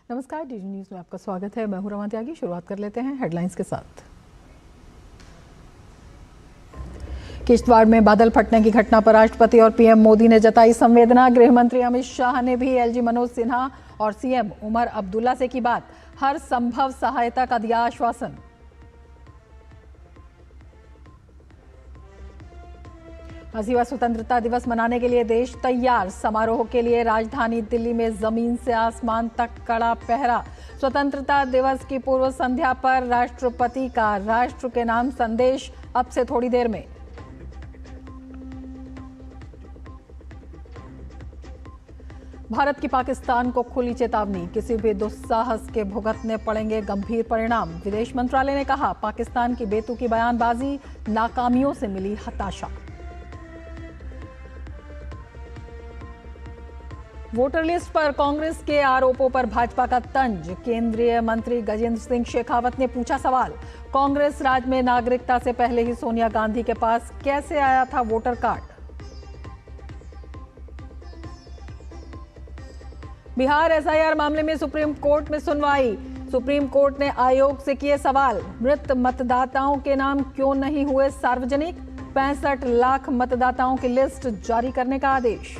नमस्कार, DD news में आपका स्वागत है। मैं हूं रमा त्यागी। शुरुआत कर लेते हैं हेडलाइंस के साथ। किश्तवाड़ में बादल फटने की घटना पर राष्ट्रपति और पीएम मोदी ने जताई संवेदना। गृह मंत्री अमित शाह ने भी एलजी मनोज सिन्हा और सीएम उमर अब्दुल्ला से की बात। हर संभव सहायता का दिया आश्वासन। अस्सीवां स्वतंत्रता दिवस मनाने के लिए देश तैयार। समारोह के लिए राजधानी दिल्ली में जमीन से आसमान तक कड़ा पहरा। स्वतंत्रता दिवस की पूर्व संध्या पर राष्ट्रपति का राष्ट्र के नाम संदेश अब से थोड़ी देर में। भारत की पाकिस्तान को खुली चेतावनी। किसी भी दुस्साहस के भुगतने पड़ेंगे गंभीर परिणाम। विदेश मंत्रालय ने कहा, पाकिस्तान की बेतुकी बयानबाजी, नाकामियों से मिली हताशा। वोटर लिस्ट पर कांग्रेस के आरोपों पर भाजपा का तंज। केंद्रीय मंत्री गजेंद्र सिंह शेखावत ने पूछा सवाल, कांग्रेस राज में नागरिकता से पहले ही सोनिया गांधी के पास कैसे आया था वोटर कार्ड। बिहार एसआईआर मामले में सुप्रीम कोर्ट में सुनवाई। सुप्रीम कोर्ट ने आयोग से किए सवाल, मृत मतदाताओं के नाम क्यों नहीं हुए सार्वजनिक। 65 लाख मतदाताओं की लिस्ट जारी करने का आदेश।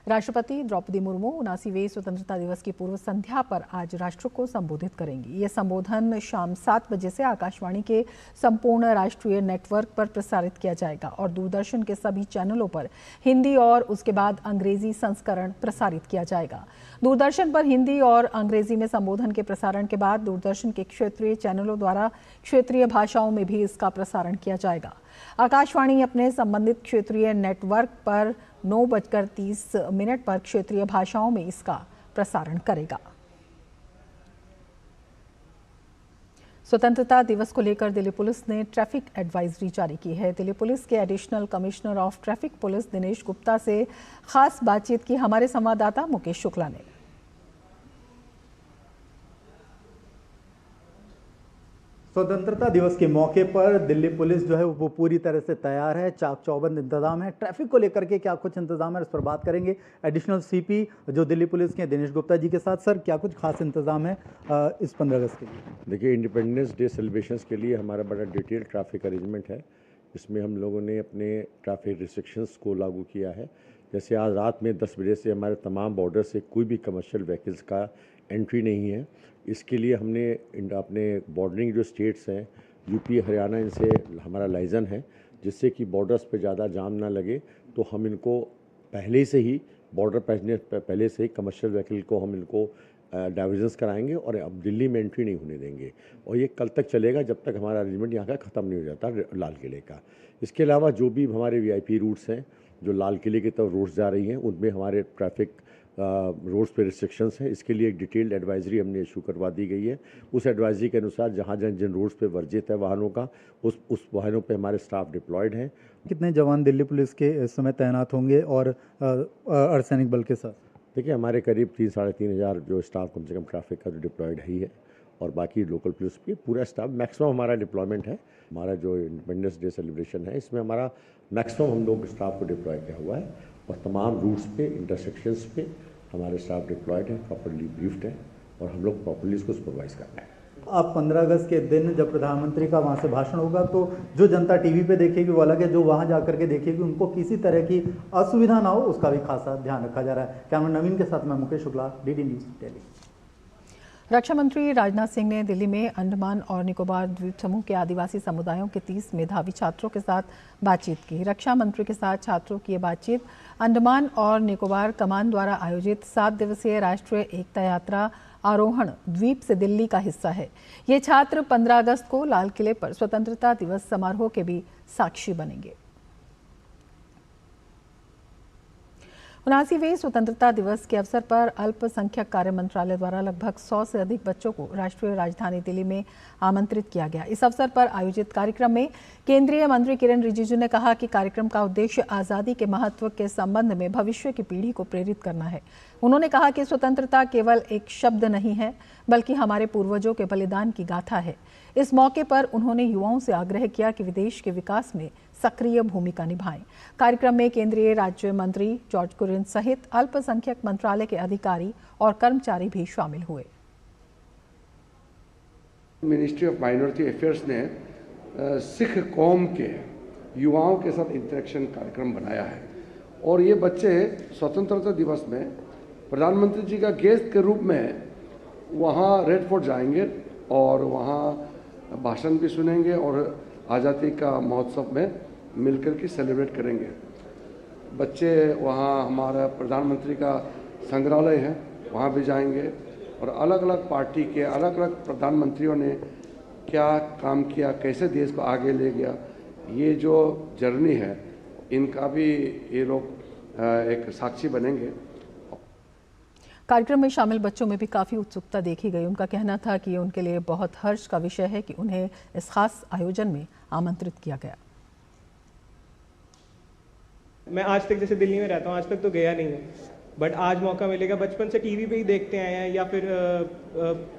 राष्ट्रपति द्रौपदी मुर्मू 79वें स्वतंत्रता दिवस की पूर्व संध्या पर आज राष्ट्र को संबोधित करेंगी। ये संबोधन शाम 7 बजे से आकाशवाणी के संपूर्ण राष्ट्रीय नेटवर्क पर प्रसारित किया जाएगा और दूरदर्शन के सभी चैनलों पर हिंदी और उसके बाद अंग्रेजी संस्करण प्रसारित किया जाएगा। दूरदर्शन पर हिंदी और अंग्रेजी में संबोधन के प्रसारण के बाद दूरदर्शन के क्षेत्रीय चैनलों द्वारा क्षेत्रीय भाषाओं में भी इसका प्रसारण किया जाएगा। आकाशवाणी अपने संबंधित क्षेत्रीय नेटवर्क पर 9:30 पर क्षेत्रीय भाषाओं में इसका प्रसारण करेगा। स्वतंत्रता दिवस को लेकर दिल्ली पुलिस ने ट्रैफिक एडवाइजरी जारी की है। दिल्ली पुलिस के additional commissioner of traffic police Dinesh Gupta से खास बातचीत की हमारे संवाददाता मुकेश शुक्ला ने। स्वतंत्रता दिवस के मौके पर दिल्ली पुलिस जो है वो पूरी तरह से तैयार है। चाक चौबंद इंतजाम है। ट्रैफिक को लेकर के क्या कुछ इंतजाम है, इस पर बात करेंगे एडिशनल सीपी जो दिल्ली पुलिस के दिनेश गुप्ता जी के साथ। सर, क्या कुछ खास इंतजाम है इस 15 अगस्त के लिए? देखिए, इंडिपेंडेंस डे सेलिब्रेशंस के लिए हमारा बड़ा डिटेल ट्रैफिक अरेंजमेंट है। इसमें हम लोगों ने अपने ट्रैफिक रिस्ट्रिक्शंस को लागू किया है। जैसे आज रात में 10 बजे से हमारे तमाम बॉर्डर से कोई भी कमर्शियल व्हीकल्स का एंट्री नहीं है। इसके लिए हमने अपने बॉर्डरिंग जो स्टेट्स हैं, यूपी, हरियाणा, इनसे हमारा लाइजन है, जिससे कि बॉर्डर्स पे ज़्यादा जाम ना लगे। तो हम इनको पहले से ही बॉर्डर पहले से ही कमर्शियल व्हीकल को हम इनको डाइवर्जन्स कराएंगे और अब दिल्ली में एंट्री नहीं होने देंगे। और ये कल तक चलेगा जब तक हमारा अरेंजमेंट यहाँ का ख़त्म नहीं हो जाता लाल किले का। इसके अलावा जो भी हमारे वीआईपी रूट्स हैं जो लाल किले की तरफ रोड्स जा रही हैं, उनमें हमारे ट्रैफिक रोड्स पे रिस्ट्रिक्शंस हैं। इसके लिए एक डिटेल्ड एडवाइजरी हमने इशू करवा दी गई है। उस एडवाइजरी के अनुसार जहाँ जिन रोड्स पे वर्जित है वाहनों का, उस वाहनों पे हमारे स्टाफ डिप्लॉयड हैं। कितने जवान दिल्ली पुलिस के इस समय तैनात होंगे और अर्धसैनिक बल के साथ? देखिए, हमारे करीब 3-3.5 हज़ार जो स्टाफ कम से कम ट्रैफिक का जो डिप्लॉयड ही है, और बाकी लोकल पुलिस भी पूरा स्टाफ मैक्सिमम हमारा डिप्लॉयमेंट है। हमारा जो इंडिपेंडेंस डे सेलिब्रेशन है, इसमें हमारा मैक्सिमम हम लोग स्टाफ को डिप्लॉय किया हुआ है और तमाम रूट्स पे, इंटरसेक्शंस पे हमारे स्टाफ डिप्लॉयड है, प्रॉपर्ली ब्रीफ्ड है और हम लोग प्रॉपर्ली इसको सुपरवाइज कर रहे हैं। आप 15 अगस्त के दिन जब प्रधानमंत्री का वहाँ से भाषण होगा तो जो जनता टीवी पे देखेगी वो अलग है, जो वहाँ जाकर के देखेगी उनको किसी तरह की असुविधा ना हो उसका भी खासा ध्यान रखा जा रहा है। कैमरा नवीन के साथ मैं मुकेश शुक्ला, डीडी न्यूज़ दिल्ली। रक्षा मंत्री राजनाथ सिंह ने दिल्ली में अंडमान और निकोबार द्वीप समूह के आदिवासी समुदायों के 30 मेधावी छात्रों के साथ बातचीत की। रक्षा मंत्री के साथ छात्रों की ये बातचीत अंडमान और निकोबार कमान द्वारा आयोजित 7 दिवसीय राष्ट्रीय एकता यात्रा आरोहण द्वीप से दिल्ली का हिस्सा है। ये छात्र 15 अगस्त को लाल किले पर स्वतंत्रता दिवस समारोह के भी साक्षी बनेंगे। 79वें स्वतंत्रता दिवस के अवसर पर अल्पसंख्यक कार्य मंत्रालय द्वारा लगभग 100 से अधिक बच्चों को राष्ट्रीय राजधानी दिल्ली में आमंत्रित किया गया। इस अवसर पर आयोजित कार्यक्रम में केंद्रीय मंत्री किरेन रिजिजू ने कहा कि कार्यक्रम का उद्देश्य आज़ादी के महत्व के संबंध में भविष्य की पीढ़ी को प्रेरित करना है। उन्होंने कहा कि स्वतंत्रता केवल एक शब्द नहीं है, बल्कि हमारे पूर्वजों के बलिदान की गाथा है। इस मौके पर उन्होंने युवाओं से आग्रह किया कि विदेश के विकास में सक्रिय भूमिका निभाएं। कार्यक्रम में केंद्रीय राज्य मंत्री जॉर्ज कुरियन सहित अल्पसंख्यक मंत्रालय के अधिकारी और कर्मचारी भी शामिल हुए। मिनिस्ट्री ऑफ माइनॉरिटी अफेयर्स ने सिख कौम के युवाओं के साथ इंटरेक्शन कार्यक्रम बनाया है और ये बच्चे स्वतंत्रता दिवस में प्रधानमंत्री जी का गेस्ट के रूप में वहाँ रेड फोर्ट जाएंगे और वहाँ भाषण भी सुनेंगे और आज़ादी का महोत्सव में मिलकर के सेलिब्रेट करेंगे। बच्चे वहाँ हमारा प्रधानमंत्री का संग्रहालय है वहाँ भी जाएंगे और अलग अलग पार्टी के अलग अलग प्रधानमंत्रियों ने क्या काम किया, कैसे देश को आगे ले गया, ये जो जर्नी है इनका भी ये लोग एक साक्षी बनेंगे। कार्यक्रम में शामिल बच्चों में भी काफ़ी उत्सुकता देखी गई। उनका कहना था कि उनके लिए बहुत हर्ष का विषय है कि उन्हें इस खास आयोजन में आमंत्रित किया गया। मैं आज तक जैसे दिल्ली में रहता हूँ, आज तक तो गया नहीं हूँ, बट आज मौका मिलेगा। बचपन से टीवी पे ही देखते आए हैं या फिर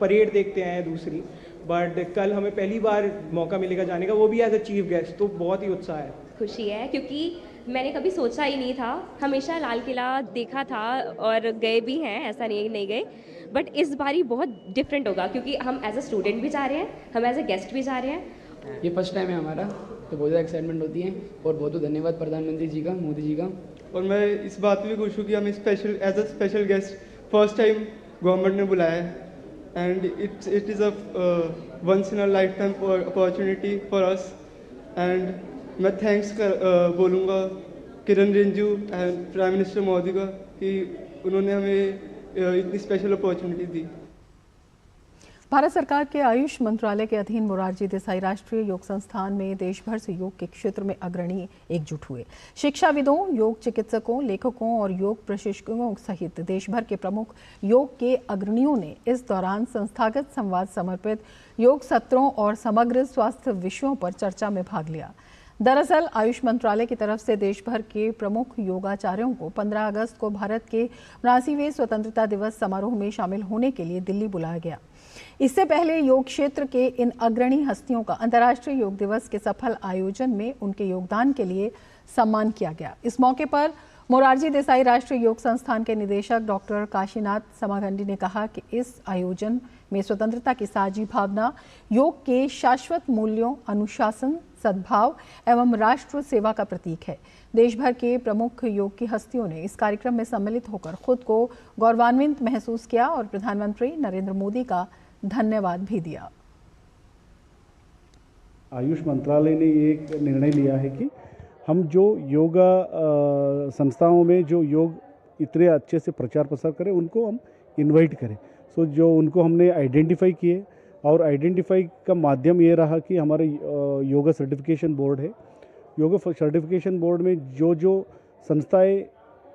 परेड देखते आए हैं दूसरी, बट कल हमें पहली बार मौका मिलेगा जाने का, वो भी एज अ चीफ गेस्ट, तो बहुत ही उत्साह है। खुशी है क्योंकि मैंने कभी सोचा ही नहीं था। हमेशा लाल किला देखा था और गए भी हैं, ऐसा नहीं गए, बट इस बारी बहुत डिफरेंट होगा क्योंकि हम एज अ स्टूडेंट भी जा रहे हैं, हम एज अ गेस्ट भी जा रहे हैं। ये फर्स्ट टाइम है हमारा, तो बहुत ज़्यादा एक्साइटमेंट होती है और बहुत धन्यवाद प्रधानमंत्री जी का, मोदी जी का। और मैं इस बात पे भी खुश हूँ कि हमें special as a special guest first time government ने बुलाया है and it is a once in a lifetime opportunity for us. And मैं थैंक्स बोलूँगा Kiran Rijiju and prime minister Modi का कि उन्होंने हमें इतनी स्पेशल अपॉर्चुनिटी दी। भारत सरकार के आयुष मंत्रालय के अधीन मोरारजी देसाई राष्ट्रीय योग संस्थान में देश भर से योग के क्षेत्र में अग्रणी एकजुट हुए। शिक्षाविदों, योग चिकित्सकों, लेखकों और योग प्रशिक्षकों सहित देश भर के प्रमुख योग के अग्रणियों ने इस दौरान संस्थागत संवाद समर्पित योग सत्रों और समग्र स्वास्थ्य विषयों पर चर्चा में भाग लिया। दरअसल आयुष मंत्रालय की तरफ से देश भर के प्रमुख योगाचार्यों को 15 अगस्त को भारत के 79वें स्वतंत्रता दिवस समारोह में शामिल होने के लिए दिल्ली बुलाया गया। इससे पहले योग क्षेत्र के इन अग्रणी हस्तियों का अंतर्राष्ट्रीय योग दिवस के सफल आयोजन में उनके योगदान के लिए सम्मान किया गया। इस मौके पर मोरारजी देसाई राष्ट्रीय योग संस्थान के निदेशक डॉक्टर काशीनाथ समागंडी ने कहा कि इस आयोजन में स्वतंत्रता की साझी भावना, योग के शाश्वत मूल्यों, अनुशासन, सद्भाव एवं राष्ट्र सेवा का प्रतीक है। देश भर के प्रमुख योग की हस्तियों ने इस कार्यक्रम में सम्मिलित होकर खुद को गौरवान्वित महसूस किया और प्रधानमंत्री नरेंद्र मोदी का धन्यवाद भी दिया। आयुष मंत्रालय ने एक निर्णय लिया है कि हम जो योगा संस्थाओं में जो योग इतने अच्छे से प्रचार प्रसार करें उनको हम इनवाइट करें। सो जो उनको हमने आइडेंटिफाई किए और आइडेंटिफाई का माध्यम ये रहा कि हमारे योगा सर्टिफिकेशन बोर्ड है। योगा सर्टिफिकेशन बोर्ड में जो जो संस्थाएं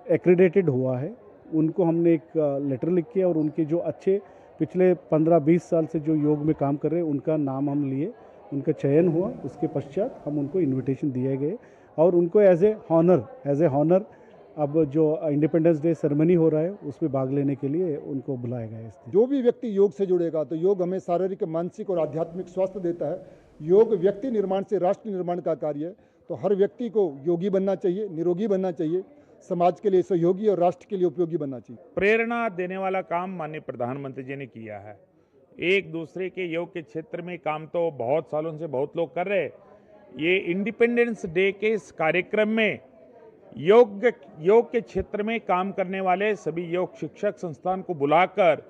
एक्रेडिटेड हुआ है उनको हमने एक लेटर लिख के और उनके जो अच्छे पिछले 15-20 साल से जो योग में काम कर रहे हैं उनका नाम हम लिए, उनका चयन हुआ। उसके पश्चात हम उनको इनविटेशन दिए गए और उनको एज ए हॉनर अब जो इंडिपेंडेंस डे सेरेमनी हो रहा है उसमें भाग लेने के लिए उनको बुलाया गया है। जो भी व्यक्ति योग से जुड़ेगा तो योग हमें शारीरिक, मानसिक और आध्यात्मिक स्वास्थ्य देता है। योग व्यक्ति निर्माण से राष्ट्र निर्माण का कार्य है, तो हर व्यक्ति को योगी बनना चाहिए, निरोगी बनना चाहिए, समाज के लिए सहयोगी और राष्ट्र के लिए उपयोगी बनना चाहिए। प्रेरणा देने वाला काम माननीय प्रधानमंत्री जी ने किया है। एक दूसरे के योग के क्षेत्र में काम तो बहुत सालों से बहुत लोग कर रहे हैं। ये इंडिपेंडेंस डे के इस कार्यक्रम में योग के क्षेत्र में काम करने वाले सभी योग शिक्षक संस्थान को बुलाकर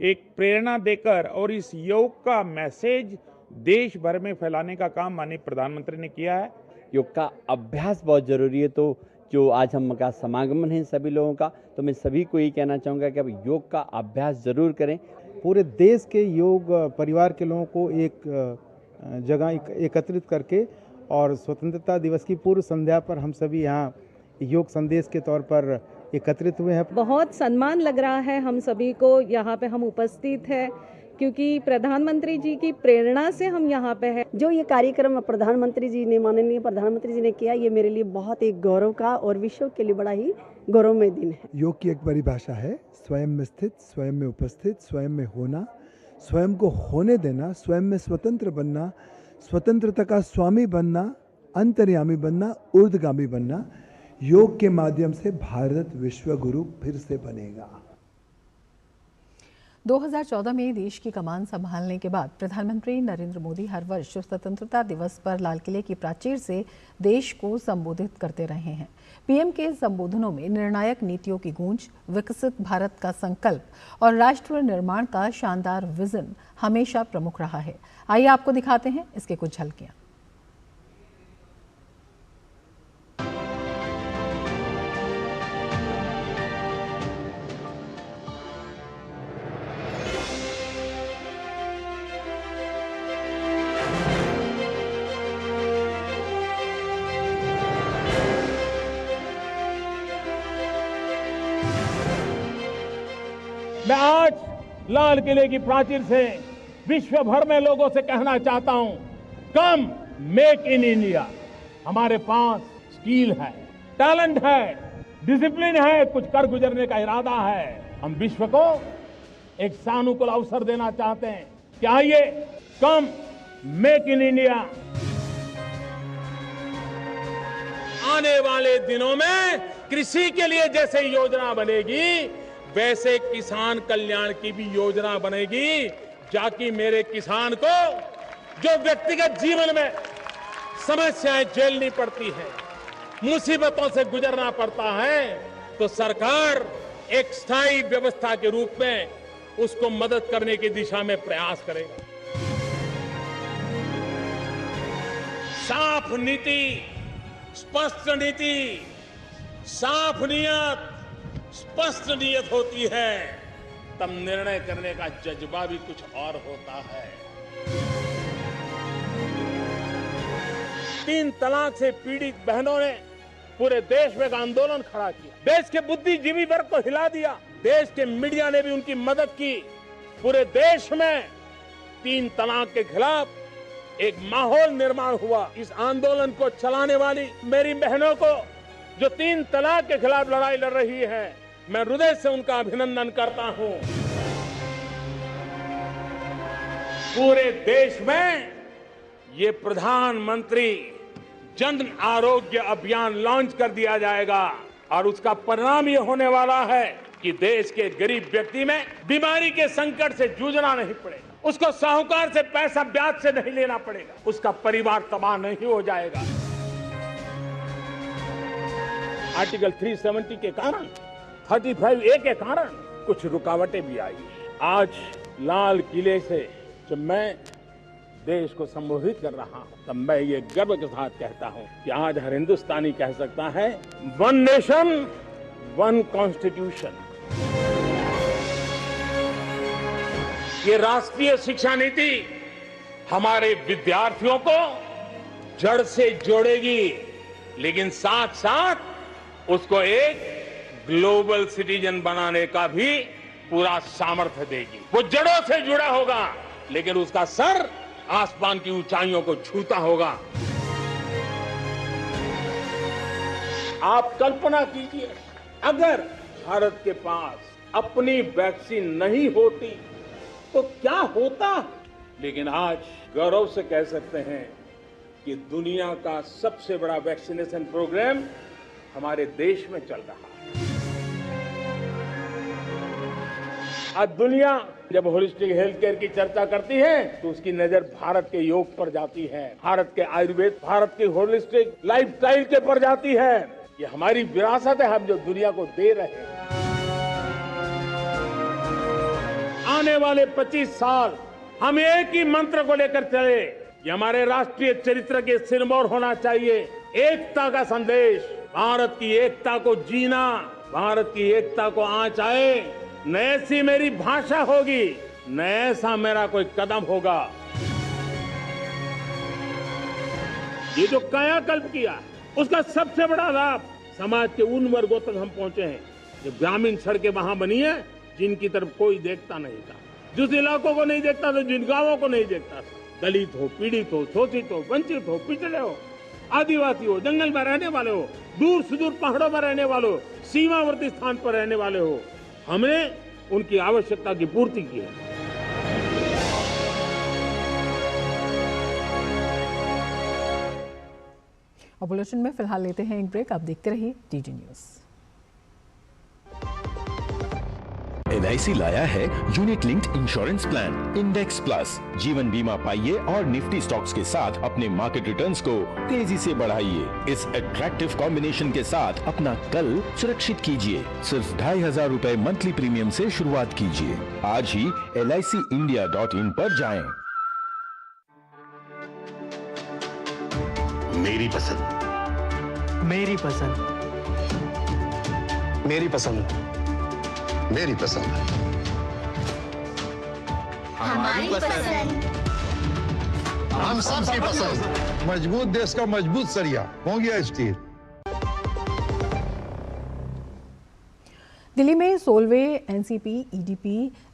एक प्रेरणा देकर और इस योग का मैसेज देश भर में फैलाने का काम माननीय प्रधानमंत्री ने किया है। योग का अभ्यास बहुत ज़रूरी है, तो जो आज हम का समागमन है सभी लोगों का, तो मैं सभी को ये कहना चाहूँगा कि अब योग का अभ्यास ज़रूर करें। पूरे देश के योग परिवार के लोगों को एक जगह एकत्रित करके और स्वतंत्रता दिवस की पूर्व संध्या पर हम सभी यहाँ योग संदेश के तौर पर एकत्रित हुए हैं। बहुत सम्मान लग रहा है हम सभी को, यहाँ पे हम उपस्थित हैं क्योंकि प्रधानमंत्री जी की प्रेरणा से हम यहाँ पे हैं। जो ये कार्यक्रम प्रधानमंत्री जी ने, माननीय प्रधानमंत्री जी ने किया, ये मेरे लिए बहुत एक गौरव का और विश्व के लिए बड़ा ही गौरवमय दिन है। योग की एक परिभाषा है स्वयं में स्थित, स्वयं में उपस्थित, स्वयं में होना, स्वयं को होने देना, स्वयं में स्वतंत्र बनना, स्वतंत्रता का स्वामी बनना अंतर्यामी बनना, ऊर्ध्वगामी बनना। योग के माध्यम से भारत विश्व गुरु फिर से बनेगा। 2014 में देश की कमान संभालने के बाद प्रधानमंत्री नरेंद्र मोदी हर वर्ष स्वतंत्रता दिवस पर लाल किले की प्राचीर से देश को संबोधित करते रहे हैं। पीएम के संबोधनों में निर्णायक नीतियों की गूंज, विकसित भारत का संकल्प और राष्ट्र निर्माण का शानदार विजन हमेशा प्रमुख रहा है। आइए आपको दिखाते हैं इसके कुछ झलकियां। मैं आज लाल किले की प्राचीर से विश्व भर में लोगों से कहना चाहता हूं, कम मेक इन इंडिया। हमारे पास स्किल है, टैलेंट है, डिसिप्लिन है, कुछ कर गुजरने का इरादा है। हम विश्व को एक सानुकूल अवसर देना चाहते हैं। क्या आइए कम मेक इन इंडिया। आने वाले दिनों में कृषि के लिए जैसे योजना बनेगी, वैसे किसान कल्याण की भी योजना बनेगी, जाकि मेरे किसान को जो व्यक्तिगत जीवन में समस्याएं झेलनी पड़ती है, मुसीबतों से गुजरना पड़ता है, तो सरकार एक स्थायी व्यवस्था के रूप में उसको मदद करने की दिशा में प्रयास करेगा। साफ नीति, स्पष्ट नीति, साफ नियत, स्पष्ट नियत होती है, तब निर्णय करने का जज्बा भी कुछ और होता है। 3 तलाक से पीड़ित बहनों ने पूरे देश में एक आंदोलन खड़ा किया, देश के बुद्धिजीवी वर्ग को हिला दिया, देश के मीडिया ने भी उनकी मदद की। पूरे देश में 3 तलाक के खिलाफ एक माहौल निर्माण हुआ। इस आंदोलन को चलाने वाली मेरी बहनों को जो 3 तलाक के खिलाफ लड़ाई लड़ रही है, मैं हृदय से उनका अभिनंदन करता हूं। पूरे देश में ये प्रधानमंत्री जन आरोग्य अभियान लॉन्च कर दिया जाएगा और उसका परिणाम ये होने वाला है कि देश के गरीब व्यक्ति में बीमारी के संकट से जूझना नहीं पड़ेगा, उसको साहूकार से पैसा ब्याज से नहीं लेना पड़ेगा, उसका परिवार तबाह नहीं हो जाएगा। आर्टिकल 370 के कारण, 35A के कारण कुछ रुकावटें भी आई। आज लाल किले से जब मैं देश को संबोधित कर रहा हूं, तब मैं ये गर्व के साथ कहता हूं कि आज हर हिंदुस्तानी कह सकता है, 1 नेशन 1 कॉन्स्टिट्यूशन। ये राष्ट्रीय शिक्षा नीति हमारे विद्यार्थियों को जड़ से जोड़ेगी, लेकिन साथ साथ उसको एक ग्लोबल सिटीजन बनाने का भी पूरा सामर्थ्य देगी। वो जड़ों से जुड़ा होगा, लेकिन उसका सर आसमान की ऊंचाइयों को छूता होगा। आप कल्पना कीजिए, अगर भारत के पास अपनी वैक्सीन नहीं होती तो क्या होता। लेकिन आज गौरव से कह सकते हैं कि दुनिया का सबसे बड़ा वैक्सीनेशन प्रोग्राम हमारे देश में चल रहा है। आज दुनिया जब होलिस्टिक हेल्थ केयर की चर्चा करती है तो उसकी नजर भारत के योग पर जाती है, भारत के आयुर्वेद, भारत के होलिस्टिक लाइफस्टाइल के पर जाती है। ये हमारी विरासत है, हम जो दुनिया को दे रहे हैं। आने वाले 25 साल हम एक ही मंत्र को लेकर चले, ये हमारे राष्ट्रीय चरित्र के सिरमौर होना चाहिए। एकता का संदेश, भारत की एकता को जीना, भारत की एकता को आंच आए, न ऐसी मेरी भाषा होगी, न ऐसा मेरा कोई कदम होगा। ये जो कायाकल्प किया, उसका सबसे बड़ा लाभ समाज के उन वर्गों तक हम पहुंचे हैं जो ग्रामीण सड़कें वहां बनी है जिनकी तरफ कोई देखता नहीं था, जिस इलाकों को नहीं देखता था, जिन गांवों को नहीं देखता था। दलित हो, पीड़ित हो, शोषित हो, वंचित हो, पिछड़े हो, आदिवासी हो, जंगल में रहने वाले हो, दूर सुदूर पहाड़ों में रहने वाले हो, सीमावर्ती स्थान पर रहने वाले हो, हमने उनकी आवश्यकता की पूर्ति की है। और बुलेटिन में फिलहाल लेते हैं एक ब्रेक। आप देखते रहिए डीडी न्यूज़। LIC लाया है unit linked insurance plan index plus. जीवन बीमा पाइए और निफ्टी स्टॉक्स के साथ अपने मार्केट रिटर्न्स को तेजी से बढ़ाइए। इस अट्रैक्टिव कॉम्बिनेशन के साथ अपना कल सुरक्षित कीजिए। सिर्फ 2500 रुपए मंथली प्रीमियम से शुरुआत कीजिए। आज ही LICindia.in पर जाएं। मेरी पसंद, मेरी पसंद, मेरी पसंद, मेरी पसंद, हमारी पसंद, हम सबकी पसंद। मजबूत देश का मजबूत सरिया हो गया स्टील। दिल्ली में 16वें NCP EDP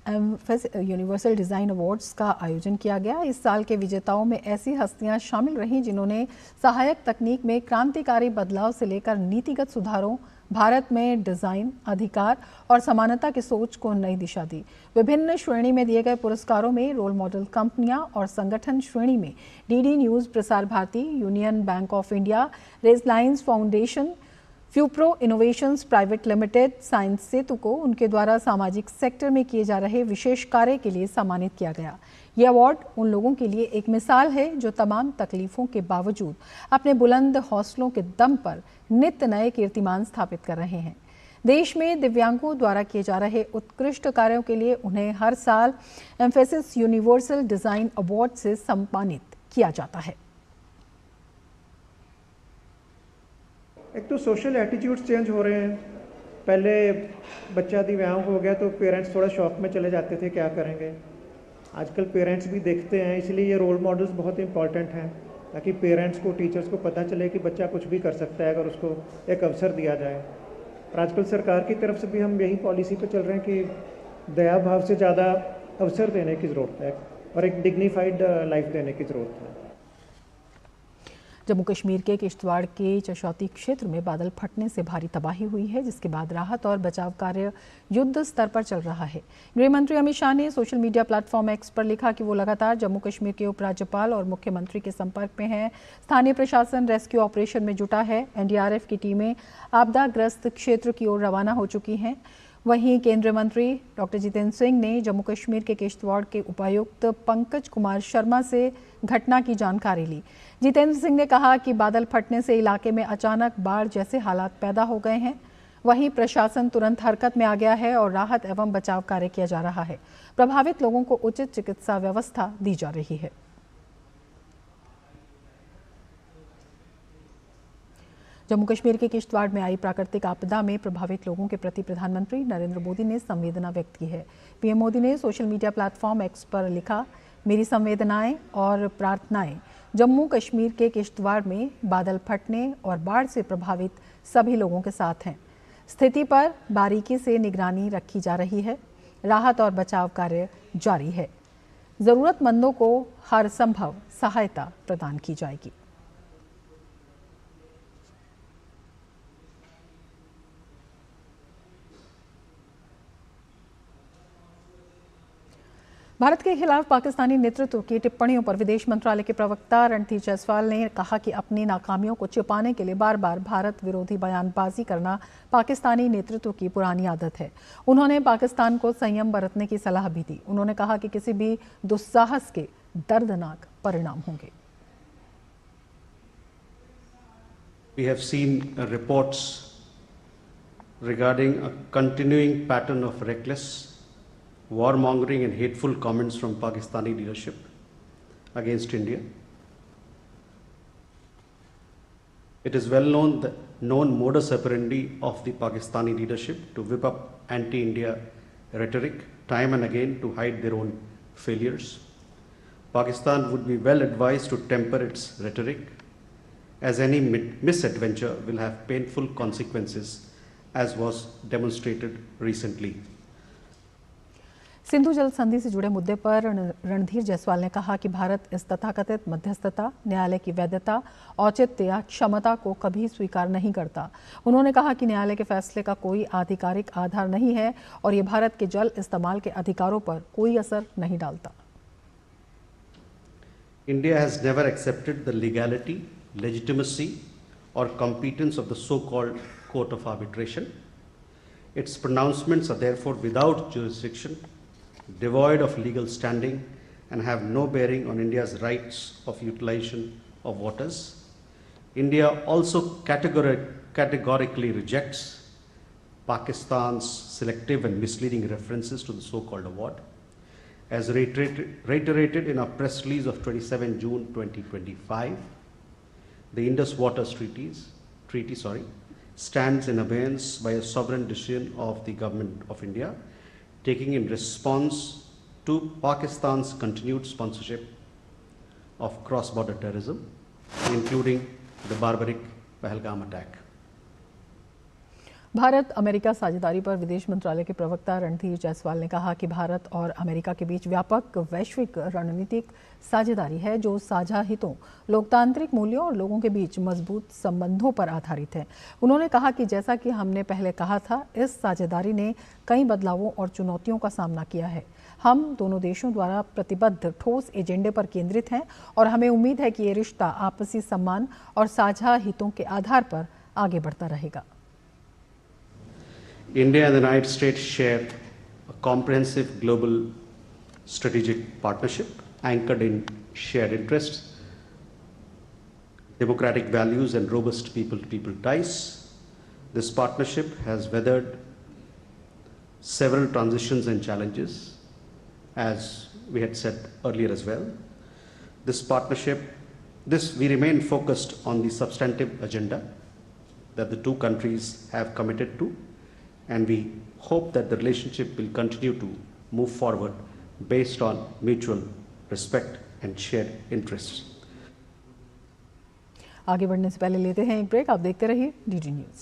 Mphasis universal design awards का आयोजन किया गया। इस साल के विजेताओं में ऐसी हस्तियां शामिल रहीं जिन्होंने सहायक तकनीक में क्रांतिकारी बदलाव से लेकर नीतिगत सुधारों, भारत में डिज़ाइन, अधिकार और समानता की सोच को नई दिशा दी। विभिन्न श्रेणी में दिए गए पुरस्कारों में रोल मॉडल कंपनियां और संगठन श्रेणी में DD news, Prasar Bharati, union bank of India, Reliance foundation, Fupro innovations private limited, science Setu को उनके द्वारा सामाजिक सेक्टर में किए जा रहे विशेष कार्य के लिए सम्मानित किया गया। ये अवार्ड उन लोगों के लिए एक मिसाल है जो तमाम तकलीफों के बावजूद अपने बुलंद हौसलों के दम पर नित्य नए कीर्तिमान स्थापित कर रहे हैं। देश में दिव्यांगों द्वारा किए जा रहे उत्कृष्ट कार्यों के लिए उन्हें हर साल एम्फेसिस यूनिवर्सल डिज़ाइन अवार्ड से सम्मानित किया जाता है। एक तो सोशल एटीट्यूड्स चेंज हो रहे हैं। पहले बच्चा दिव्यांग हो गया तो पेरेंट्स थोड़ा शॉक में चले जाते थे, क्या करेंगे। आजकल पेरेंट्स भी देखते हैं, इसलिए ये रोल मॉडल्स बहुत इंपॉर्टेंट हैं ताकि पेरेंट्स को, टीचर्स को पता चले कि बच्चा कुछ भी कर सकता है अगर उसको एक अवसर दिया जाए। और आजकल सरकार की तरफ से भी हम यही पॉलिसी पे चल रहे हैं कि दया भाव से ज़्यादा अवसर देने की ज़रूरत है और एक डिग्निफाइड लाइफ देने की ज़रूरत है। जम्मू कश्मीर के किश्तवाड़ के चशौती क्षेत्र में बादल फटने से भारी तबाही हुई है, जिसके बाद राहत और बचाव कार्य युद्ध स्तर पर चल रहा है। गृह मंत्री अमित शाह ने सोशल मीडिया प्लेटफॉर्म X पर लिखा कि वो लगातार जम्मू कश्मीर के उपराज्यपाल और मुख्यमंत्री के संपर्क में हैं। स्थानीय प्रशासन रेस्क्यू ऑपरेशन में जुटा है। NDRF की टीमें आपदाग्रस्त क्षेत्र की ओर रवाना हो चुकी हैं। वहीं केंद्रीय मंत्री डॉक्टर जितेंद्र सिंह ने जम्मू कश्मीर के किश्तवाड़ के उपायुक्त पंकज कुमार शर्मा से घटना की जानकारी ली। जितेंद्र सिंह ने कहा कि बादल फटने से इलाके में अचानक बाढ़ जैसे हालात पैदा हो गए हैं। वहीं प्रशासन तुरंत हरकत में आ गया है और राहत एवं बचाव कार्य किया जा रहा है। प्रभावित लोगों को उचित चिकित्सा व्यवस्था दी जा रही है। जम्मू कश्मीर के किश्तवाड़ में आई प्राकृतिक आपदा में प्रभावित लोगों के प्रति प्रधानमंत्री नरेंद्र मोदी ने संवेदना व्यक्त की है। पीएम मोदी ने सोशल मीडिया प्लेटफॉर्म X पर लिखा, मेरी संवेदनाएं और प्रार्थनाएं जम्मू कश्मीर के किश्तवाड़ में बादल फटने और बाढ़ से प्रभावित सभी लोगों के साथ हैं। स्थिति पर बारीकी से निगरानी रखी जा रही है। राहत और बचाव कार्य जारी है। जरूरतमंदों को हर संभव सहायता प्रदान की जाएगी। भारत के खिलाफ पाकिस्तानी नेतृत्व की टिप्पणियों पर विदेश मंत्रालय के प्रवक्ता रणधीर जायसवाल ने कहा कि अपनी नाकामियों को छिपाने के लिए बार बार भारत विरोधी बयानबाजी करना पाकिस्तानी नेतृत्व की पुरानी आदत है। उन्होंने पाकिस्तान को संयम बरतने की सलाह भी दी। उन्होंने कहा कि किसी भी दुस्साहस के दर्दनाक परिणाम होंगे। We have seen reports regarding a continuing pattern of reckless warmongering and hateful comments from Pakistani leadership against India. It is well known the known modus operandi of the Pakistani leadership to whip up anti-India rhetoric time and again to hide their own failures. Pakistan would be well advised to temper its rhetoric, as any misadventure will have painful consequences, as was demonstrated recently. Sindhu जल संधि से जुड़े मुद्दे पर रणधीर जायसवाल ने कहा कि भारत इस तथाकथित मध्यस्थता, न्यायालय की वैधता, औचित्य या क्षमता को कभी स्वीकार नहीं करता। उन्होंने कहा कि न्यायालय के फैसले का कोई आधिकारिक आधार नहीं है और ये भारत के जल इस्तेमाल के अधिकारों पर कोई असर नहीं डालता। India has never accepted the legality, legitimacy or competence of the so-called Court of Arbitration. Its pronouncements are therefore without jurisdiction, devoid of legal standing, and have no bearing on India's rights of utilization of waters. India also categorically rejects Pakistan's selective and misleading references to the so-called award. As reiterated in our press release of 27 June 2025, the Indus Waters Treaty stands in abeyance by a sovereign decision of the Government of India, taking in response to Pakistan's continued sponsorship of cross-border terrorism, including the barbaric Pahalgam attack. Bharat America साझेदारी पर विदेश मंत्रालय के प्रवक्ता रणधीर जायसवाल ने कहा कि भारत और अमेरिका के बीच व्यापक वैश्विक रणनीतिक साझेदारी है जो साझा हितों, लोकतांत्रिक मूल्यों और लोगों के बीच मजबूत संबंधों पर आधारित है। उन्होंने कहा कि जैसा कि हमने पहले कहा था, इस साझेदारी ने कई बदलावों और चुनौतियों का सामना किया है। हम दोनों देशों द्वारा प्रतिबद्ध ठोस एजेंडे पर केंद्रित हैं और हमें उम्मीद है कि ये रिश्ता आपसी सम्मान और साझा हितों के आधार पर आगे बढ़ता रहेगा। India and the United States share a comprehensive global strategic partnership anchored in shared interests, democratic values, and robust people-to-people ties. This partnership has weathered several transitions and challenges, as we had said earlier as well. We remain focused on the substantive agenda that the two countries have committed to, and we hope that the relationship will continue to move forward based on mutual respect and shared interests. आगे बढ़ने से पहले लेते हैं एक break. आप देखते रहिए डीडी न्यूज़।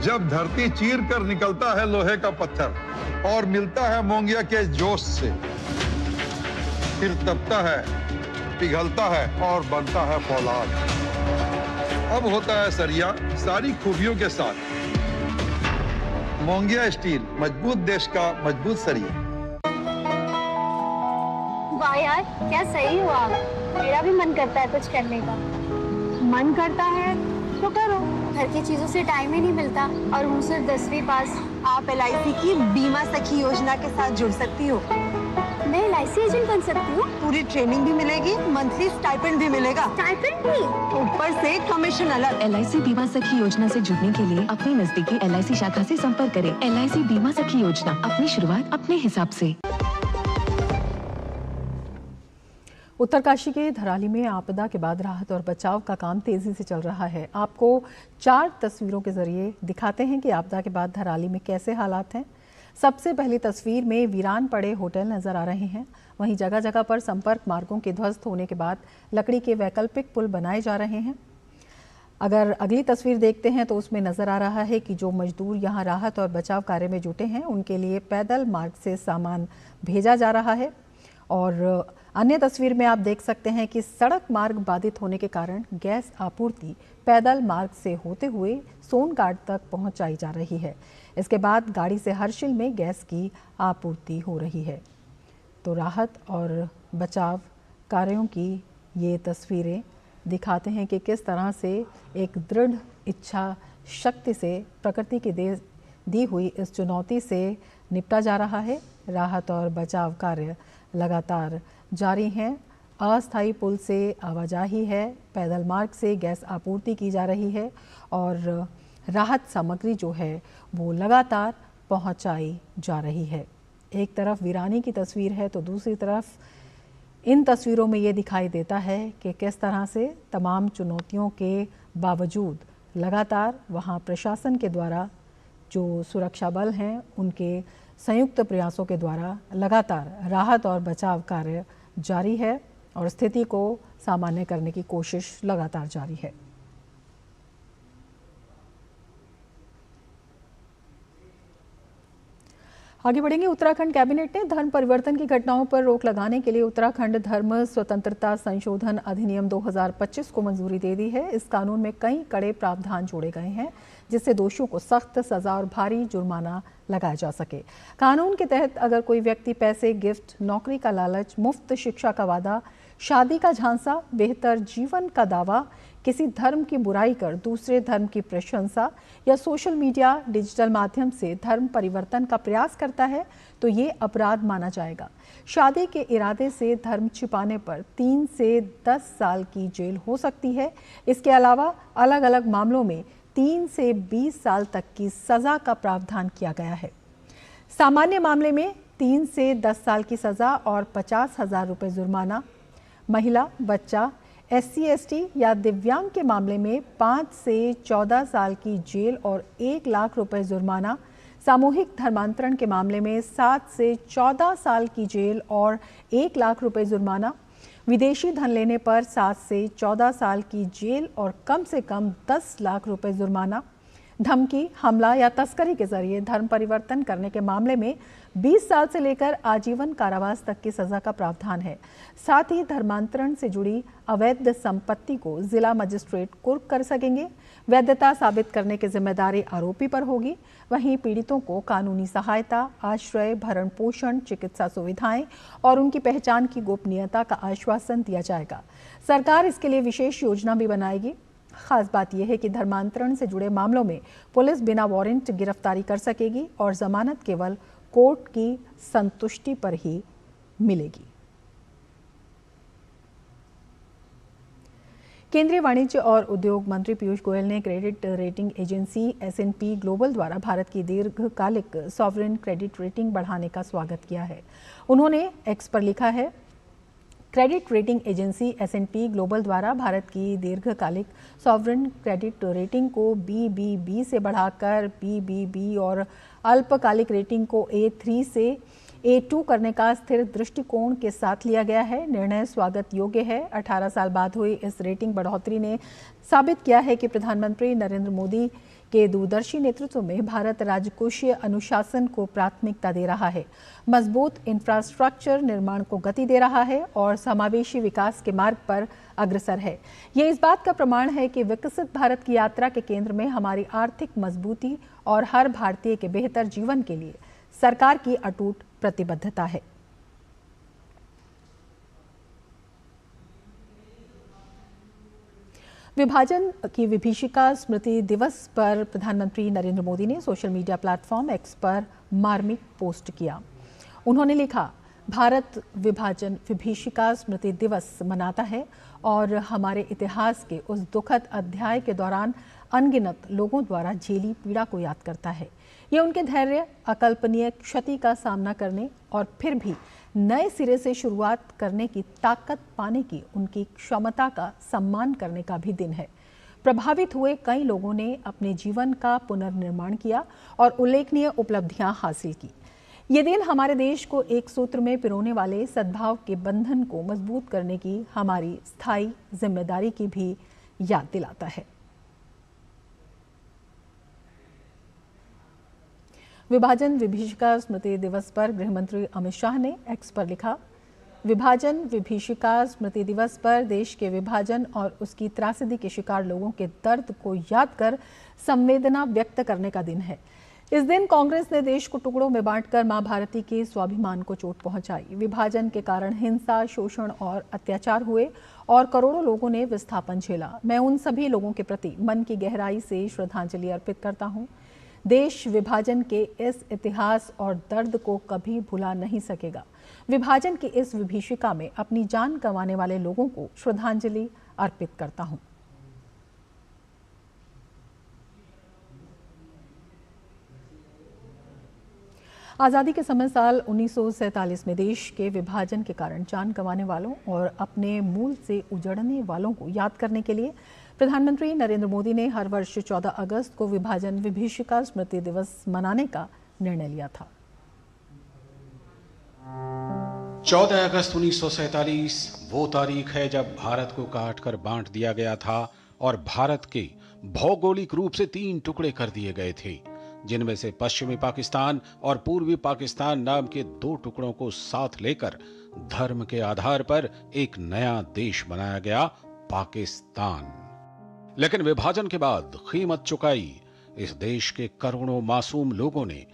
जब धरती चीर कर निकलता है लोहे का पत्थर और मिलता है मोंगिया के जोश से, फिर तपता है, पिघलता है और बनता है फौलाद। अब होता है सरिया सारी खूबियों के साथ। मोंगिया स्टील, मजबूत देश का मजबूत सरिया। वाह यार, क्या सही हुआ। मेरा भी मन करता है कुछ करने का। मन करता है तो करो। घर की चीजों से टाइम ही नहीं मिलता और हूँ सिर्फ 10वीं पास। आप LIC की बीमा सखी योजना के साथ जुड़ सकती हो। मैं LIC एजेंट बन सकती हूँ। पूरी ट्रेनिंग भी मिलेगी, मंथली स्टाइपेंड भी मिलेगा। स्टाइपेंड भी? ऊपर से कमीशन अलग। LIC बीमा सखी योजना से जुड़ने के लिए अपनी नजदीकी LIC शाखा से संपर्क करें। LIC बीमा सखी योजना, अपनी शुरुआत अपने हिसाब से। उत्तरकाशी के धराली में आपदा के बाद राहत और बचाव का काम तेजी से चल रहा है। आपको 4 तस्वीरों के जरिए दिखाते हैं कि आपदा के बाद धराली में कैसे हालात हैं। सबसे पहली तस्वीर में वीरान पड़े होटल नजर आ रहे हैं। वहीं जगह जगह पर संपर्क मार्गों के ध्वस्त होने के बाद लकड़ी के वैकल्पिक पुल बनाए जा रहे हैं। अगर अगली तस्वीर देखते हैं तो उसमें नजर आ रहा है कि जो मजदूर यहां राहत और बचाव कार्य में जुटे हैं उनके लिए पैदल मार्ग से सामान भेजा जा रहा है। और अन्य तस्वीर में आप देख सकते हैं कि सड़क मार्ग बाधित होने के कारण गैस आपूर्ति पैदल मार्ग से होते हुए सोनघाट तक पहुंचाई जा रही है। इसके बाद गाड़ी से हर्षिल में गैस की आपूर्ति हो रही है। तो राहत और बचाव कार्यों की ये तस्वीरें दिखाते हैं कि किस तरह से एक दृढ़ इच्छा शक्ति से प्रकृति की दी हुई इस चुनौती से निपटा जा रहा है। राहत और बचाव कार्य लगातार जारी हैं। अस्थायी पुल से आवाजाही है, पैदल मार्ग से गैस आपूर्ति की जा रही है और राहत सामग्री जो है वो लगातार पहुंचाई जा रही है। एक तरफ वीरानी की तस्वीर है तो दूसरी तरफ इन तस्वीरों में ये दिखाई देता है कि किस तरह से तमाम चुनौतियों के बावजूद लगातार वहाँ प्रशासन के द्वारा जो सुरक्षा बल हैं उनके संयुक्त प्रयासों के द्वारा लगातार राहत और बचाव कार्य जारी है और स्थिति को सामान्य करने की कोशिश लगातार जारी है। आगे बढ़ेंगे। उत्तराखंड कैबिनेट ने धर्म परिवर्तन की घटनाओं पर रोक लगाने के लिए उत्तराखंड धर्म स्वतंत्रता संशोधन अधिनियम 2025 को मंजूरी दे दी है। इस कानून में कई कड़े प्रावधान जोड़े गए हैं जिससे दोषियों को सख्त सजा और भारी जुर्माना लगाया जा सके। कानून के तहत अगर कोई व्यक्ति पैसे, गिफ्ट, नौकरी का लालच, मुफ्त शिक्षा का वादा, शादी का झांसा, बेहतर जीवन का दावा, किसी धर्म की बुराई कर दूसरे धर्म की प्रशंसा या सोशल मीडिया, डिजिटल माध्यम से धर्म परिवर्तन का प्रयास करता है तो ये अपराध माना जाएगा। शादी के इरादे से धर्म छिपाने पर 3 से 10 साल की जेल हो सकती है। इसके अलावा अलग अलग मामलों में 3 से 20 साल तक की सजा का प्रावधान किया गया है। सामान्य मामले में 3 से 10 साल की सजा और 50,000 रुपये जुर्माना। महिला, बच्चा, SC/ST या दिव्यांग के मामले में 5 से 14 साल की जेल और 1 लाख रुपए जुर्माना। सामूहिक धर्मांतरण के मामले में 7 से 14 साल की जेल और 1 लाख रुपए जुर्माना। विदेशी धन लेने पर 7 से 14 साल की जेल और कम से कम 10 लाख रुपए जुर्माना। धमकी, हमला या तस्करी के जरिए धर्म परिवर्तन करने के मामले में 20 साल से लेकर आजीवन कारावास तक की सजा का प्रावधान है। साथ ही धर्मांतरण से जुड़ी अवैध संपत्ति को जिला मजिस्ट्रेट कुर्क कर सकेंगे। वैधता साबित करने की जिम्मेदारी आरोपी पर होगी। वहीं पीड़ितों को कानूनी सहायता, आश्रय, भरण पोषण, चिकित्सा सुविधाएं और उनकी पहचान की गोपनीयता का आश्वासन दिया जाएगा। सरकार इसके लिए विशेष योजना भी बनाएगी। खास बात यह है कि धर्मांतरण से जुड़े मामलों में पुलिस बिना वारंट गिरफ्तारी कर सकेगी और जमानत केवल कोर्ट की संतुष्टि पर ही मिलेगी। केंद्रीय वाणिज्य और उद्योग मंत्री पीयूष गोयल ने credit rating agency S&P global द्वारा भारत की दीर्घकालिक सॉवरेन क्रेडिट रेटिंग बढ़ाने का स्वागत किया है। उन्होंने एक्स पर लिखा है, credit rating agency S&P global द्वारा भारत की दीर्घकालिक सॉवरेन क्रेडिट रेटिंग को BBB से बढ़ाकर BBB और अल्पकालिक रेटिंग को A3 से A2 करने का स्थिर दृष्टिकोण के साथ लिया गया है। निर्णय स्वागत योग्य है। 18 साल बाद हुई इस रेटिंग बढ़ोतरी ने साबित किया है कि प्रधानमंत्री नरेंद्र मोदी के दूरदर्शी नेतृत्व में भारत राजकोषीय अनुशासन को प्राथमिकता दे रहा है, मजबूत इंफ्रास्ट्रक्चर निर्माण को गति दे रहा है और समावेशी विकास के मार्ग पर अग्रसर है। ये इस बात का प्रमाण है कि विकसित भारत की यात्रा के केंद्र में हमारी आर्थिक मजबूती और हर भारतीय के बेहतर जीवन के लिए सरकार की अटूट प्रतिबद्धता है। विभाजन की विभीषिका स्मृति दिवस पर प्रधानमंत्री नरेंद्र मोदी ने सोशल मीडिया प्लेटफॉर्म एक्स पर मार्मिक पोस्ट किया। उन्होंने लिखा, भारत विभाजन विभीषिका स्मृति दिवस मनाता है और हमारे इतिहास के उस दुखद अध्याय के दौरान अनगिनत लोगों द्वारा झेली पीड़ा को याद करता है। ये उनके धैर्य, अकल्पनीय क्षति का सामना करने और फिर भी नए सिरे से शुरुआत करने की ताकत पाने की उनकी क्षमता का सम्मान करने का भी दिन है। प्रभावित हुए कई लोगों ने अपने जीवन का पुनर्निर्माण किया और उल्लेखनीय उपलब्धियां हासिल की। ये दिन हमारे देश को एक सूत्र में पिरोने वाले सद्भाव के बंधन को मजबूत करने की हमारी स्थायी जिम्मेदारी की भी याद दिलाता है। विभाजन विभीषिका स्मृति दिवस पर गृह मंत्री अमित शाह ने एक्स पर लिखा, विभाजन विभीषिका स्मृति दिवस पर देश के विभाजन और उसकी त्रासदी के शिकार लोगों के दर्द को याद कर संवेदना व्यक्त करने का दिन है। इस दिन कांग्रेस ने देश को टुकड़ों में बांटकर मां भारती के स्वाभिमान को चोट पहुंचाई। विभाजन के कारण हिंसा, शोषण और अत्याचार हुए और करोड़ों लोगों ने विस्थापन झेला। मैं उन सभी लोगों के प्रति मन की गहराई से श्रद्धांजलि अर्पित करता हूं। देश विभाजन के इस इतिहास और दर्द को कभी भुला नहीं सकेगा। विभाजन की इस विभीषिका में अपनी जान गंवाने वाले लोगों को श्रद्धांजलि अर्पित करता हूं। आज़ादी के समय साल 1947 में देश के विभाजन के कारण जान गंवाने वालों और अपने मूल से उजड़ने वालों को याद करने के लिए प्रधानमंत्री नरेंद्र मोदी ने हर वर्ष 14 अगस्त को विभाजन विभीषिका स्मृति दिवस मनाने का निर्णय लिया था। 14 अगस्त 1947 वो तारीख है जब भारत को काटकर बांट दिया गया था और भारत के भौगोलिक रूप से 3 टुकड़े कर दिए गए थे, जिनमें से पश्चिमी पाकिस्तान और पूर्वी पाकिस्तान नाम के 2 टुकड़ों को साथ लेकर धर्म के आधार पर एक नया देश बनाया गया, पाकिस्तान। लेकिन विभाजन के बाद कीमत चुकाई इस देश के करोड़ों मासूम लोगों ने।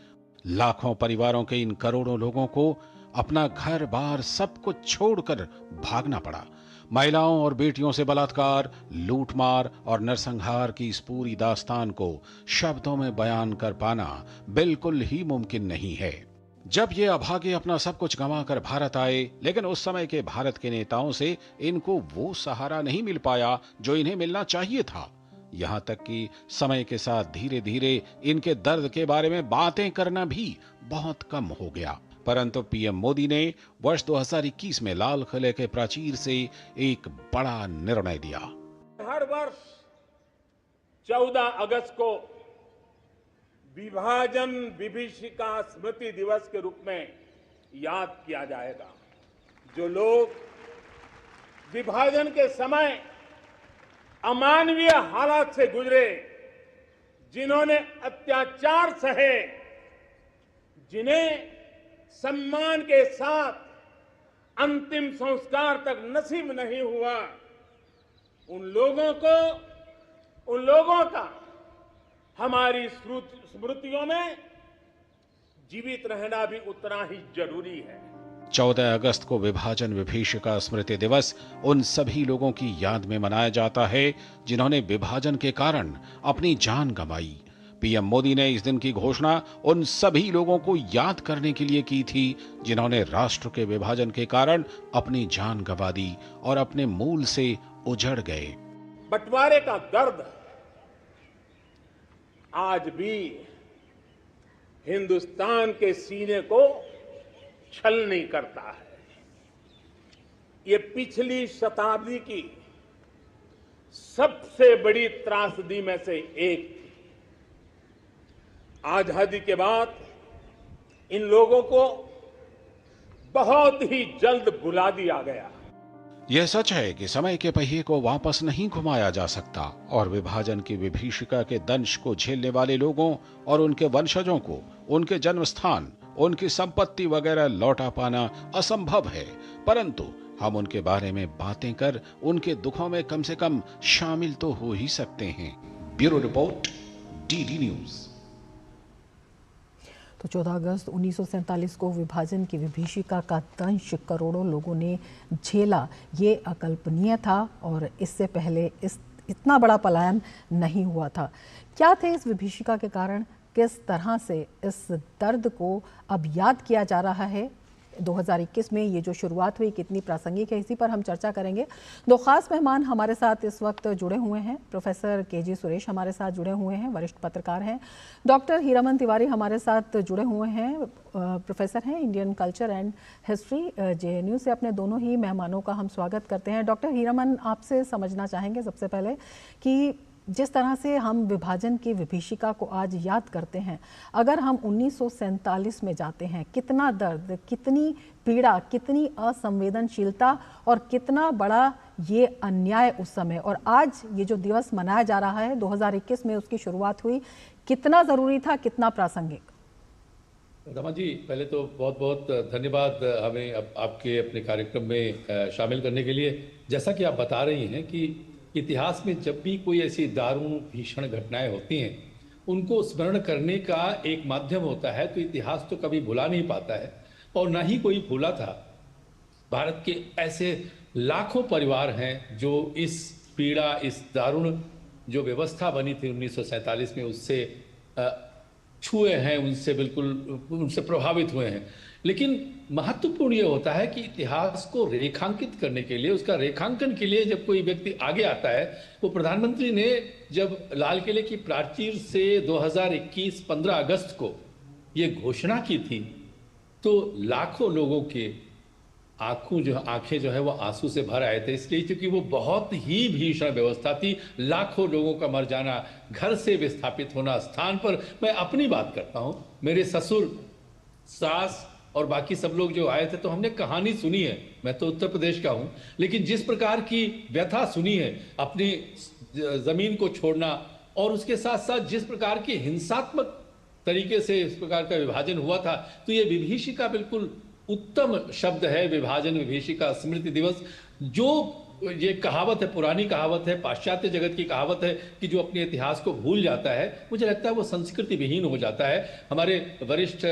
लाखों परिवारों के इन करोड़ों लोगों को अपना घर बार सब कुछ छोड़कर भागना पड़ा। महिलाओं और बेटियों से बलात्कार, लूटमार और नरसंहार की इस पूरी दास्तान को शब्दों में बयान कर पाना बिल्कुल ही मुमकिन नहीं है। जब ये अभागे अपना सब कुछ गंवाकर भारत आए, लेकिन उस समय के भारत के नेताओं से इनको वो सहारा नहीं मिल पाया जो इन्हें मिलना चाहिए था। यहां तक कि समय के साथ धीरे धीरे इनके दर्द के बारे में बातें करना भी बहुत कम हो गया। परंतु पीएम मोदी ने वर्ष 2021 में लाल किले के प्राचीर से एक बड़ा निर्णय लिया। हर वर्ष 14 अगस्त को विभाजन विभीषिका स्मृति दिवस के रूप में याद किया जाएगा। जो लोग विभाजन के समय अमानवीय हालात से गुजरे, जिन्होंने अत्याचार सहे, जिन्हें सम्मान के साथ अंतिम संस्कार तक नसीब नहीं हुआ, उन लोगों का हमारी स्मृतियों में जीवित रहना भी उतना ही जरूरी है। 14 अगस्त को विभाजन विभीषिका स्मृति दिवस उन सभी लोगों की याद में मनाया जाता है जिन्होंने विभाजन के कारण अपनी जान गंवाई। पीएम मोदी ने इस दिन की घोषणा उन सभी लोगों को याद करने के लिए की थी जिन्होंने राष्ट्र के विभाजन के कारण अपनी जान गंवा दी और अपने मूल से उजड़ गए। बंटवारे का दर्द आज भी हिंदुस्तान के सीने को छलनी करता है। ये पिछली शताब्दी की सबसे बड़ी त्रासदी में से एक थी। आजादी के बाद इन लोगों को बहुत ही जल्द भुला दिया गया। यह सच है कि समय के पहिए को वापस नहीं घुमाया जा सकता और विभाजन की विभीषिका के दंश को झेलने वाले लोगों और उनके वंशजों को उनके जन्म स्थान, उनकी संपत्ति वगैरह लौटा पाना असंभव है। परंतु हम उनके बारे में बातें कर उनके दुखों में कम से कम शामिल तो हो ही सकते हैं। Bureau report, DD news. तो 14 अगस्त 1947 को विभाजन की विभीषिका का दंश करोड़ों लोगों ने झेला, ये अकल्पनीय था और इससे पहले इतना बड़ा पलायन नहीं हुआ था। क्या थे इस विभीषिका के कारण, किस तरह से इस दर्द को अब याद किया जा रहा है 2021 में, ये जो शुरुआत हुई कितनी प्रासंगिक है, इसी पर हम चर्चा करेंगे। दो खास मेहमान हमारे साथ इस वक्त जुड़े हुए हैं। प्रोफेसर केजी सुरेश हमारे साथ जुड़े हुए हैं, वरिष्ठ पत्रकार हैं। डॉक्टर हीरामन तिवारी हमारे साथ जुड़े हुए हैं, प्रोफेसर हैं Indian culture and history, JNU से। अपने दोनों ही मेहमानों का हम स्वागत करते हैं। डॉक्टर हीरामन, आपसे समझना चाहेंगे सबसे पहले कि जिस तरह से हम विभाजन की विभीषिका को आज याद करते हैं, अगर हम 1947 में जाते हैं, कितना दर्द, कितनी पीड़ा, कितनी असंवेदनशीलता और कितना बड़ा ये अन्याय उस समय, और आज ये जो दिवस मनाया जा रहा है 2021 में उसकी शुरुआत हुई, कितना ज़रूरी था, कितना प्रासंगिक? रमा जी, पहले तो बहुत बहुत धन्यवाद हमें आपके अपने कार्यक्रम में शामिल करने के लिए। जैसा कि आप बता रही हैं कि इतिहास में जब भी कोई ऐसी दारुण भीषण घटनाएं होती हैं, उनको स्मरण करने का एक माध्यम होता है, तो इतिहास तो कभी भुला नहीं पाता है और ना ही कोई भूला था। भारत के ऐसे लाखों परिवार हैं जो इस पीड़ा, इस दारुण जो व्यवस्था बनी थी 1947 में, उससे छुए हैं, उनसे बिल्कुल उनसे प्रभावित हुए हैं। लेकिन महत्वपूर्ण ये होता है कि इतिहास को रेखांकित करने के लिए, उसका रेखांकन के लिए जब कोई व्यक्ति आगे आता है, वो प्रधानमंत्री ने जब लाल किले की प्राचीर से 2021 15 अगस्त को ये घोषणा की थी, तो लाखों लोगों के आंखें जो है वो आंसू से भर आए थे। इसलिए क्योंकि वो बहुत ही भीषण व्यवस्था थी, लाखों लोगों का मर जाना, घर से विस्थापित होना। स्थान पर मैं अपनी बात करता हूँ, मेरे ससुर, सास और बाकी सब लोग जो आए थे, तो हमने कहानी सुनी है। मैं तो उत्तर प्रदेश का हूँ, लेकिन जिस प्रकार की व्यथा सुनी है, अपनी जमीन को छोड़ना, और उसके साथ साथ जिस प्रकार की हिंसात्मक तरीके से इस प्रकार का विभाजन हुआ था, तो ये विभीषिका बिल्कुल उत्तम शब्द है, विभाजन विभीषिका स्मृति दिवस, जो ये कहावत है, पुरानी कहावत है, पाश्चात्य जगत की कहावत है कि जो अपने इतिहास को भूल जाता है, मुझे लगता है वो संस्कृति विहीन हो जाता है। हमारे वरिष्ठ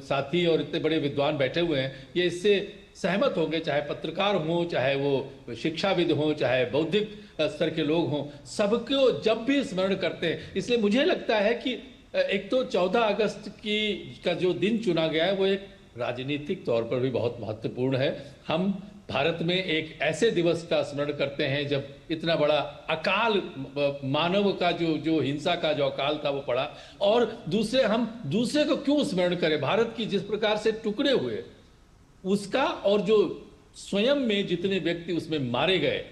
साथी और इतने बड़े विद्वान बैठे हुए हैं, ये इससे सहमत होंगे, चाहे पत्रकार हों, चाहे वो शिक्षाविद हों, चाहे बौद्धिक स्तर के लोग हों, सबको जब भी स्मरण करते हैं। इसलिए मुझे लगता है कि एक तो 14 अगस्त का जो दिन चुना गया है वो एक राजनीतिक तौर पर भी बहुत महत्वपूर्ण है। हम भारत में एक ऐसे दिवस का स्मरण करते हैं जब इतना बड़ा अकाल, मानव का जो हिंसा का जो अकाल था वो पड़ा, और हम दूसरे को क्यों स्मरण करें? भारत की जिस प्रकार से टुकड़े हुए उसका, और जो स्वयं में जितने व्यक्ति उसमें मारे गए,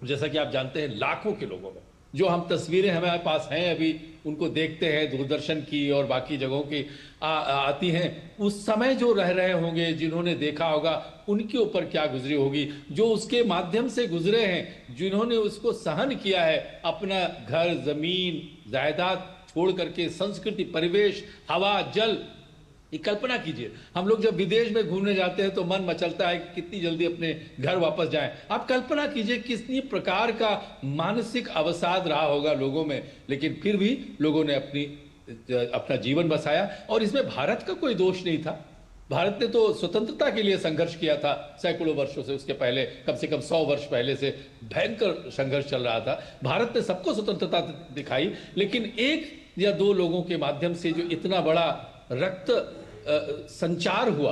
जैसा कि आप जानते हैं लाखों के लोगों में, जो हम तस्वीरें हमारे पास हैं अभी, उनको देखते हैं, दूरदर्शन की और बाकी जगहों की आती हैं, उस समय जो रह रहे होंगे, जिन्होंने देखा होगा, उनके ऊपर क्या गुजरी होगी, जो उसके माध्यम से गुजरे हैं, जिन्होंने उसको सहन किया है, अपना घर, जमीन, जायदाद छोड़ करके, संस्कृति, परिवेश, हवा, जल, ये कल्पना कीजिए। हम लोग जब विदेश में घूमने जाते हैं तो मन मचलता है कि कितनी जल्दी अपने घर वापस जाएं। आप कल्पना कीजिए कितनी प्रकार का मानसिक अवसाद रहा होगा लोगों में, लेकिन फिर भी लोगों ने अपना जीवन बसाया। और इसमें भारत का कोई दोष नहीं था। भारत ने तो स्वतंत्रता के लिए संघर्ष किया था सैकड़ों वर्षों से, उसके पहले कम से कम 100 वर्ष पहले से भयंकर संघर्ष चल रहा था। भारत ने सबको स्वतंत्रता दिखाई, लेकिन एक या दो लोगों के माध्यम से जो इतना बड़ा रक्त संचार हुआ,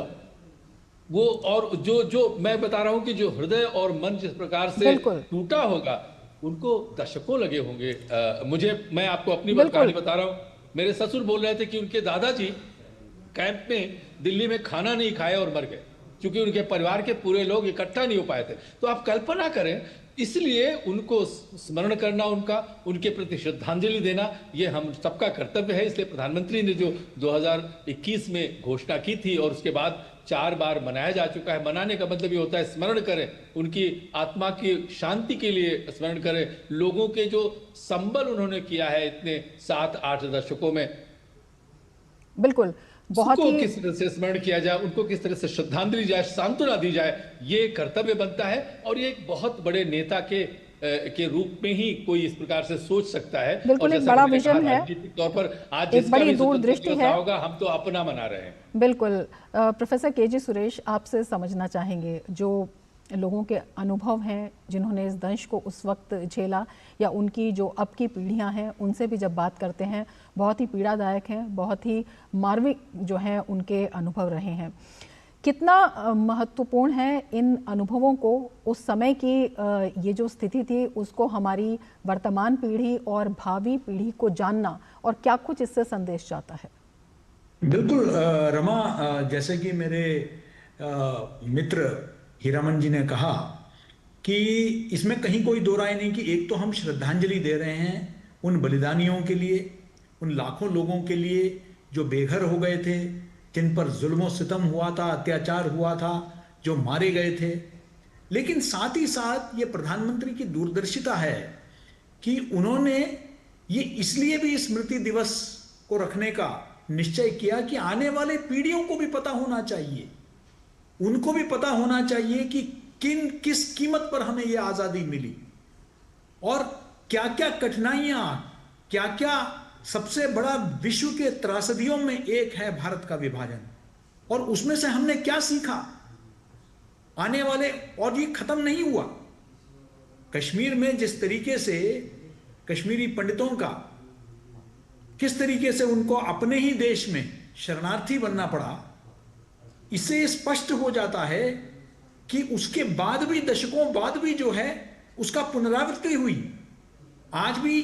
वो, और जो मैं बता रहा हूं कि जो हृदय और मन जिस प्रकार से टूटा होगा, उनको दशकों लगे होंगे। मैं आपको अपनी कहानी बता रहा हूं। मेरे ससुर बोल रहे थे कि उनके दादाजी कैंप में दिल्ली में खाना नहीं खाए और मर गए, क्योंकि उनके परिवार के पूरे लोग इकट्ठा नहीं हो पाए थे। तो आप कल्पना करें, इसलिए उनको स्मरण करना, उनके प्रति श्रद्धांजलि देना, ये हम सबका कर्तव्य है। इसलिए प्रधानमंत्री ने जो 2021 में घोषणा की थी और उसके बाद 4 बार मनाया जा चुका है। मनाने का मतलब ये होता है स्मरण करें, उनकी आत्मा की शांति के लिए स्मरण करें, लोगों के जो संबल उन्होंने किया है इतने 7-8 दशकों में, बिल्कुल बहुत ही किस तरह से स्मरण किया जाए, उनको किस तरह से श्रद्धांजलि जाए, सांत्वना दी जाए, ये कर्तव्य बनता है। और ये एक बहुत बड़े नेता के रूप में ही कोई इस प्रकार से सोच सकता है। बिल्कुल एक बड़ा विजन है, राजनीतिक तौर पर आज एक बड़ी दूरदृष्टि है होगा, हम तो अपना मना रहे हैं। बिल्कुल। प्रोफेसर केजी सुरेश, आपसे समझना चाहेंगे, जो लोगों के अनुभव हैं जिन्होंने इस दंश को उस वक्त झेला, या उनकी जो अब की पीढ़ियां हैं, उनसे भी जब बात करते हैं, बहुत ही पीड़ादायक हैं, बहुत ही मार्मिक जो हैं उनके अनुभव रहे हैं। कितना महत्वपूर्ण है इन अनुभवों को, उस समय की ये जो स्थिति थी उसको हमारी वर्तमान पीढ़ी और भावी पीढ़ी को जानना, और क्या कुछ इससे संदेश जाता है? बिल्कुल रमा, जैसे कि मेरे मित्र हीरामन जी ने कहा कि इसमें कहीं कोई दो राय नहीं कि एक तो हम श्रद्धांजलि दे रहे हैं उन बलिदानियों के लिए, उन लाखों लोगों के लिए जो बेघर हो गए थे, जिन पर जुल्म सितम हुआ था, अत्याचार हुआ था, जो मारे गए थे। लेकिन साथ ही साथ ये प्रधानमंत्री की दूरदर्शिता है कि उन्होंने ये इसलिए भी स्मृति दिवस को रखने का निश्चय किया कि आने वाले पीढ़ियों को भी पता होना चाहिए, उनको भी पता होना चाहिए कि किस कीमत पर हमें यह आजादी मिली, और क्या क्या कठिनाइयां, क्या क्या सबसे बड़ा विश्व के त्रासदियों में एक है भारत का विभाजन, और उसमें से हमने क्या सीखा आने वाले। और ये खत्म नहीं हुआ। कश्मीर में जिस तरीके से कश्मीरी पंडितों का, किस तरीके से उनको अपने ही देश में शरणार्थी बनना पड़ा, इससे स्पष्ट हो जाता है कि उसके बाद भी, दशकों बाद भी जो है उसका पुनरावृत्ति हुई। आज भी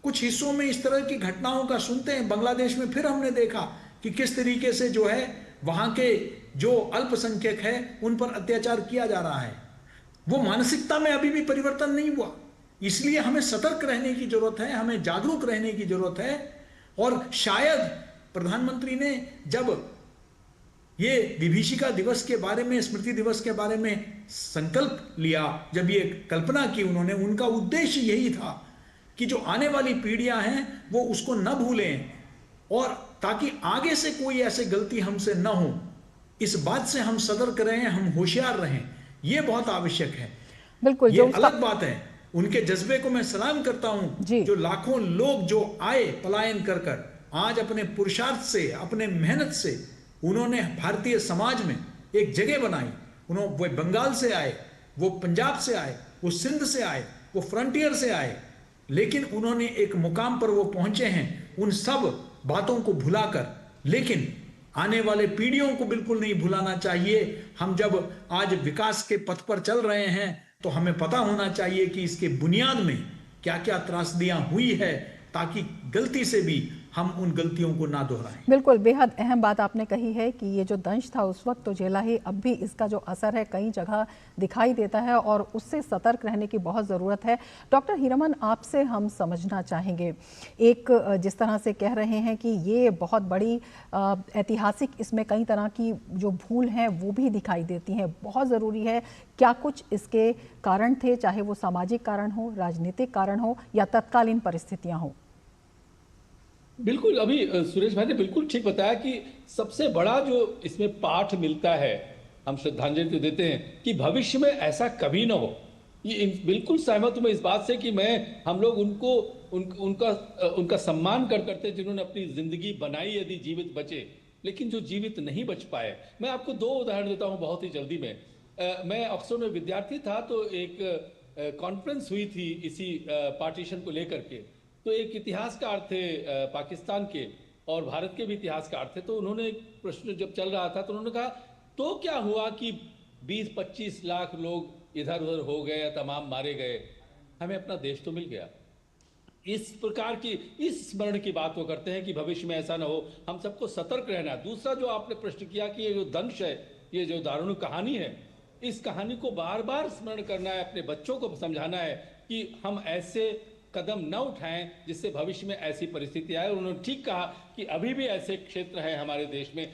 कुछ हिस्सों में इस तरह की घटनाओं का सुनते हैं। बांग्लादेश में फिर हमने देखा कि किस तरीके से जो है वहां के जो अल्पसंख्यक है उन पर अत्याचार किया जा रहा है। वो मानसिकता में अभी भी परिवर्तन नहीं हुआ। इसलिए हमें सतर्क रहने की जरूरत है, हमें जागरूक रहने की जरूरत है। और शायद प्रधानमंत्री ने जब ये विभीषिका दिवस के बारे में, स्मृति दिवस के बारे में संकल्प लिया, जब ये कल्पना की उन्होंने, उनका उद्देश्य यही था कि जो आने वाली पीढ़ियां हैं वो उसको न भूलें, और ताकि आगे से कोई ऐसी गलती हमसे न हो, इस बात से हम सतर्क रहें, हम होशियार रहें, ये बहुत आवश्यक है। बिल्कुल, ये अलग बात है। उनके जज्बे को मैं सलाम करता हूं। जो लाखों लोग जो आए पलायन कर कर, आज अपने पुरुषार्थ से, अपने मेहनत से उन्होंने भारतीय समाज में एक जगह बनाई। वो बंगाल से आए, वो पंजाब से आए, वो सिंध से आए, वो फ्रंटियर से आए, लेकिन उन्होंने एक मुकाम पर वो पहुंचे हैं उन सब बातों को भुलाकर। लेकिन आने वाले पीढ़ियों को बिल्कुल नहीं भुलाना चाहिए। हम जब आज विकास के पथ पर चल रहे हैं तो हमें पता होना चाहिए कि इसके बुनियाद में क्या क्या त्रासदियां हुई है, ताकि गलती से भी हम उन गलतियों को ना दोहराएं। बिल्कुल, बेहद अहम बात आपने कही है कि ये जो दंश था उस वक्त तो झेला ही, अब भी इसका जो असर है कई जगह दिखाई देता है और उससे सतर्क रहने की बहुत ज़रूरत है। डॉक्टर हीरामन, आपसे हम समझना चाहेंगे, एक जिस तरह से कह रहे हैं कि ये बहुत बड़ी ऐतिहासिक, इसमें कई तरह की जो भूल हैं वो भी दिखाई देती हैं, बहुत ज़रूरी है। क्या कुछ इसके कारण थे, चाहे वो सामाजिक कारण हो, राजनीतिक कारण हो या तत्कालीन परिस्थितियाँ हों? बिल्कुल, अभी सुरेश भाई ने बिल्कुल ठीक बताया कि सबसे बड़ा जो इसमें पाठ मिलता है, हम श्रद्धांजलि तो देते हैं कि भविष्य में ऐसा कभी ना हो। ये बिल्कुल सहमत हूं मैं इस बात से कि हम लोग उनका सम्मान करते जिन्होंने अपनी जिंदगी बनाई, यदि जीवित बचे, लेकिन जो जीवित नहीं बच पाए। मैं आपको 2 उदाहरण देता हूं बहुत ही जल्दी में। मैं ऑक्सफोर्ड में विद्यार्थी था, तो एक कॉन्फ्रेंस हुई थी इसी पार्टीशन को लेकर के। तो एक इतिहासकार थे पाकिस्तान के और भारत के भी इतिहासकार थे। तो उन्होंने एक प्रश्न जब चल रहा था तो उन्होंने कहा, तो क्या हुआ कि 20-25 लाख लोग इधर उधर हो गए या तमाम मारे गए, हमें अपना देश तो मिल गया। इस प्रकार की, इस स्मरण की बात वो करते हैं कि भविष्य में ऐसा ना हो, हम सबको सतर्क रहना है। दूसरा जो आपने प्रश्न किया कि ये जो दंश है, ये जो दारुण कहानी है, इस कहानी को बार बार स्मरण करना है, अपने बच्चों को समझाना है कि हम ऐसे कदम न उठाएं जिससे भविष्य में ऐसी परिस्थिति आए। और उन्होंने ठीक कहा कि अभी भी ऐसे क्षेत्र हैं हमारे देश में,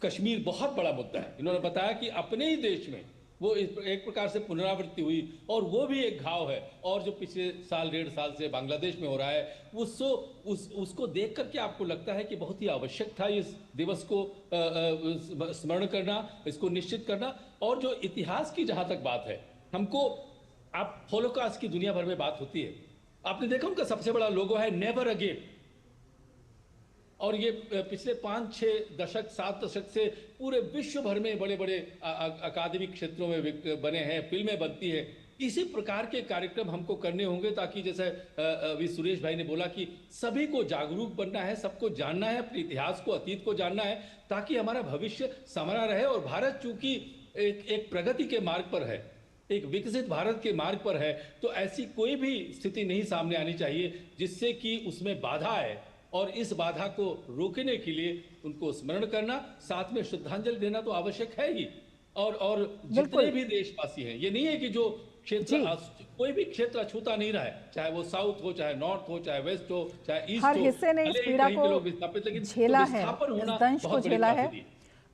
कश्मीर बहुत बड़ा मुद्दा है। इन्होंने बताया कि अपने ही देश में वो एक प्रकार से पुनरावृत्ति हुई और वो भी एक घाव है। और जो पिछले साल 1.5 साल से बांग्लादेश में हो रहा है, उसको देख करके आपको लगता है कि बहुत ही आवश्यक था इस दिवस को स्मरण करना, इसको निश्चित करना। और जो इतिहास की जहां तक बात है, हमको आप होलोकॉस्ट की दुनिया भर में बात होती है, आपने देखा उनका सबसे बड़ा लोगो है नेवर अगेन। और ये पिछले 5-6 दशक 7 दशक से पूरे विश्व भर में बड़े बड़े अकादमिक क्षेत्रों में बने हैं, फिल्में बनती हैं। इसी प्रकार के कार्यक्रम हमको करने होंगे ताकि जैसे अभी सुरेश भाई ने बोला कि सभी को जागरूक बनना है, सबको जानना है, अपने इतिहास को, अतीत को जानना है, ताकि हमारा भविष्य संवरा रहे। और भारत चूंकि एक प्रगति के मार्ग पर है, एक विकसित भारत के मार्ग पर है, तो ऐसी कोई भी स्थिति नहीं सामने आनी चाहिए जिससे कि उसमें बाधा आए। और इस बाधा को रोकने के लिए उनको स्मरण करना, साथ में श्रद्धांजलि देना तो आवश्यक है ही। और जितने भी देशवासी हैं, ये नहीं है कि जो क्षेत्र, कोई भी क्षेत्र अछूता नहीं रहा है, चाहे वो साउथ हो, चाहे नॉर्थ हो, चाहे वेस्ट हो, चाहे ईस्ट हो, हर हिस्से ने इस पीड़ा को झेला है, इस दंश को झेला है।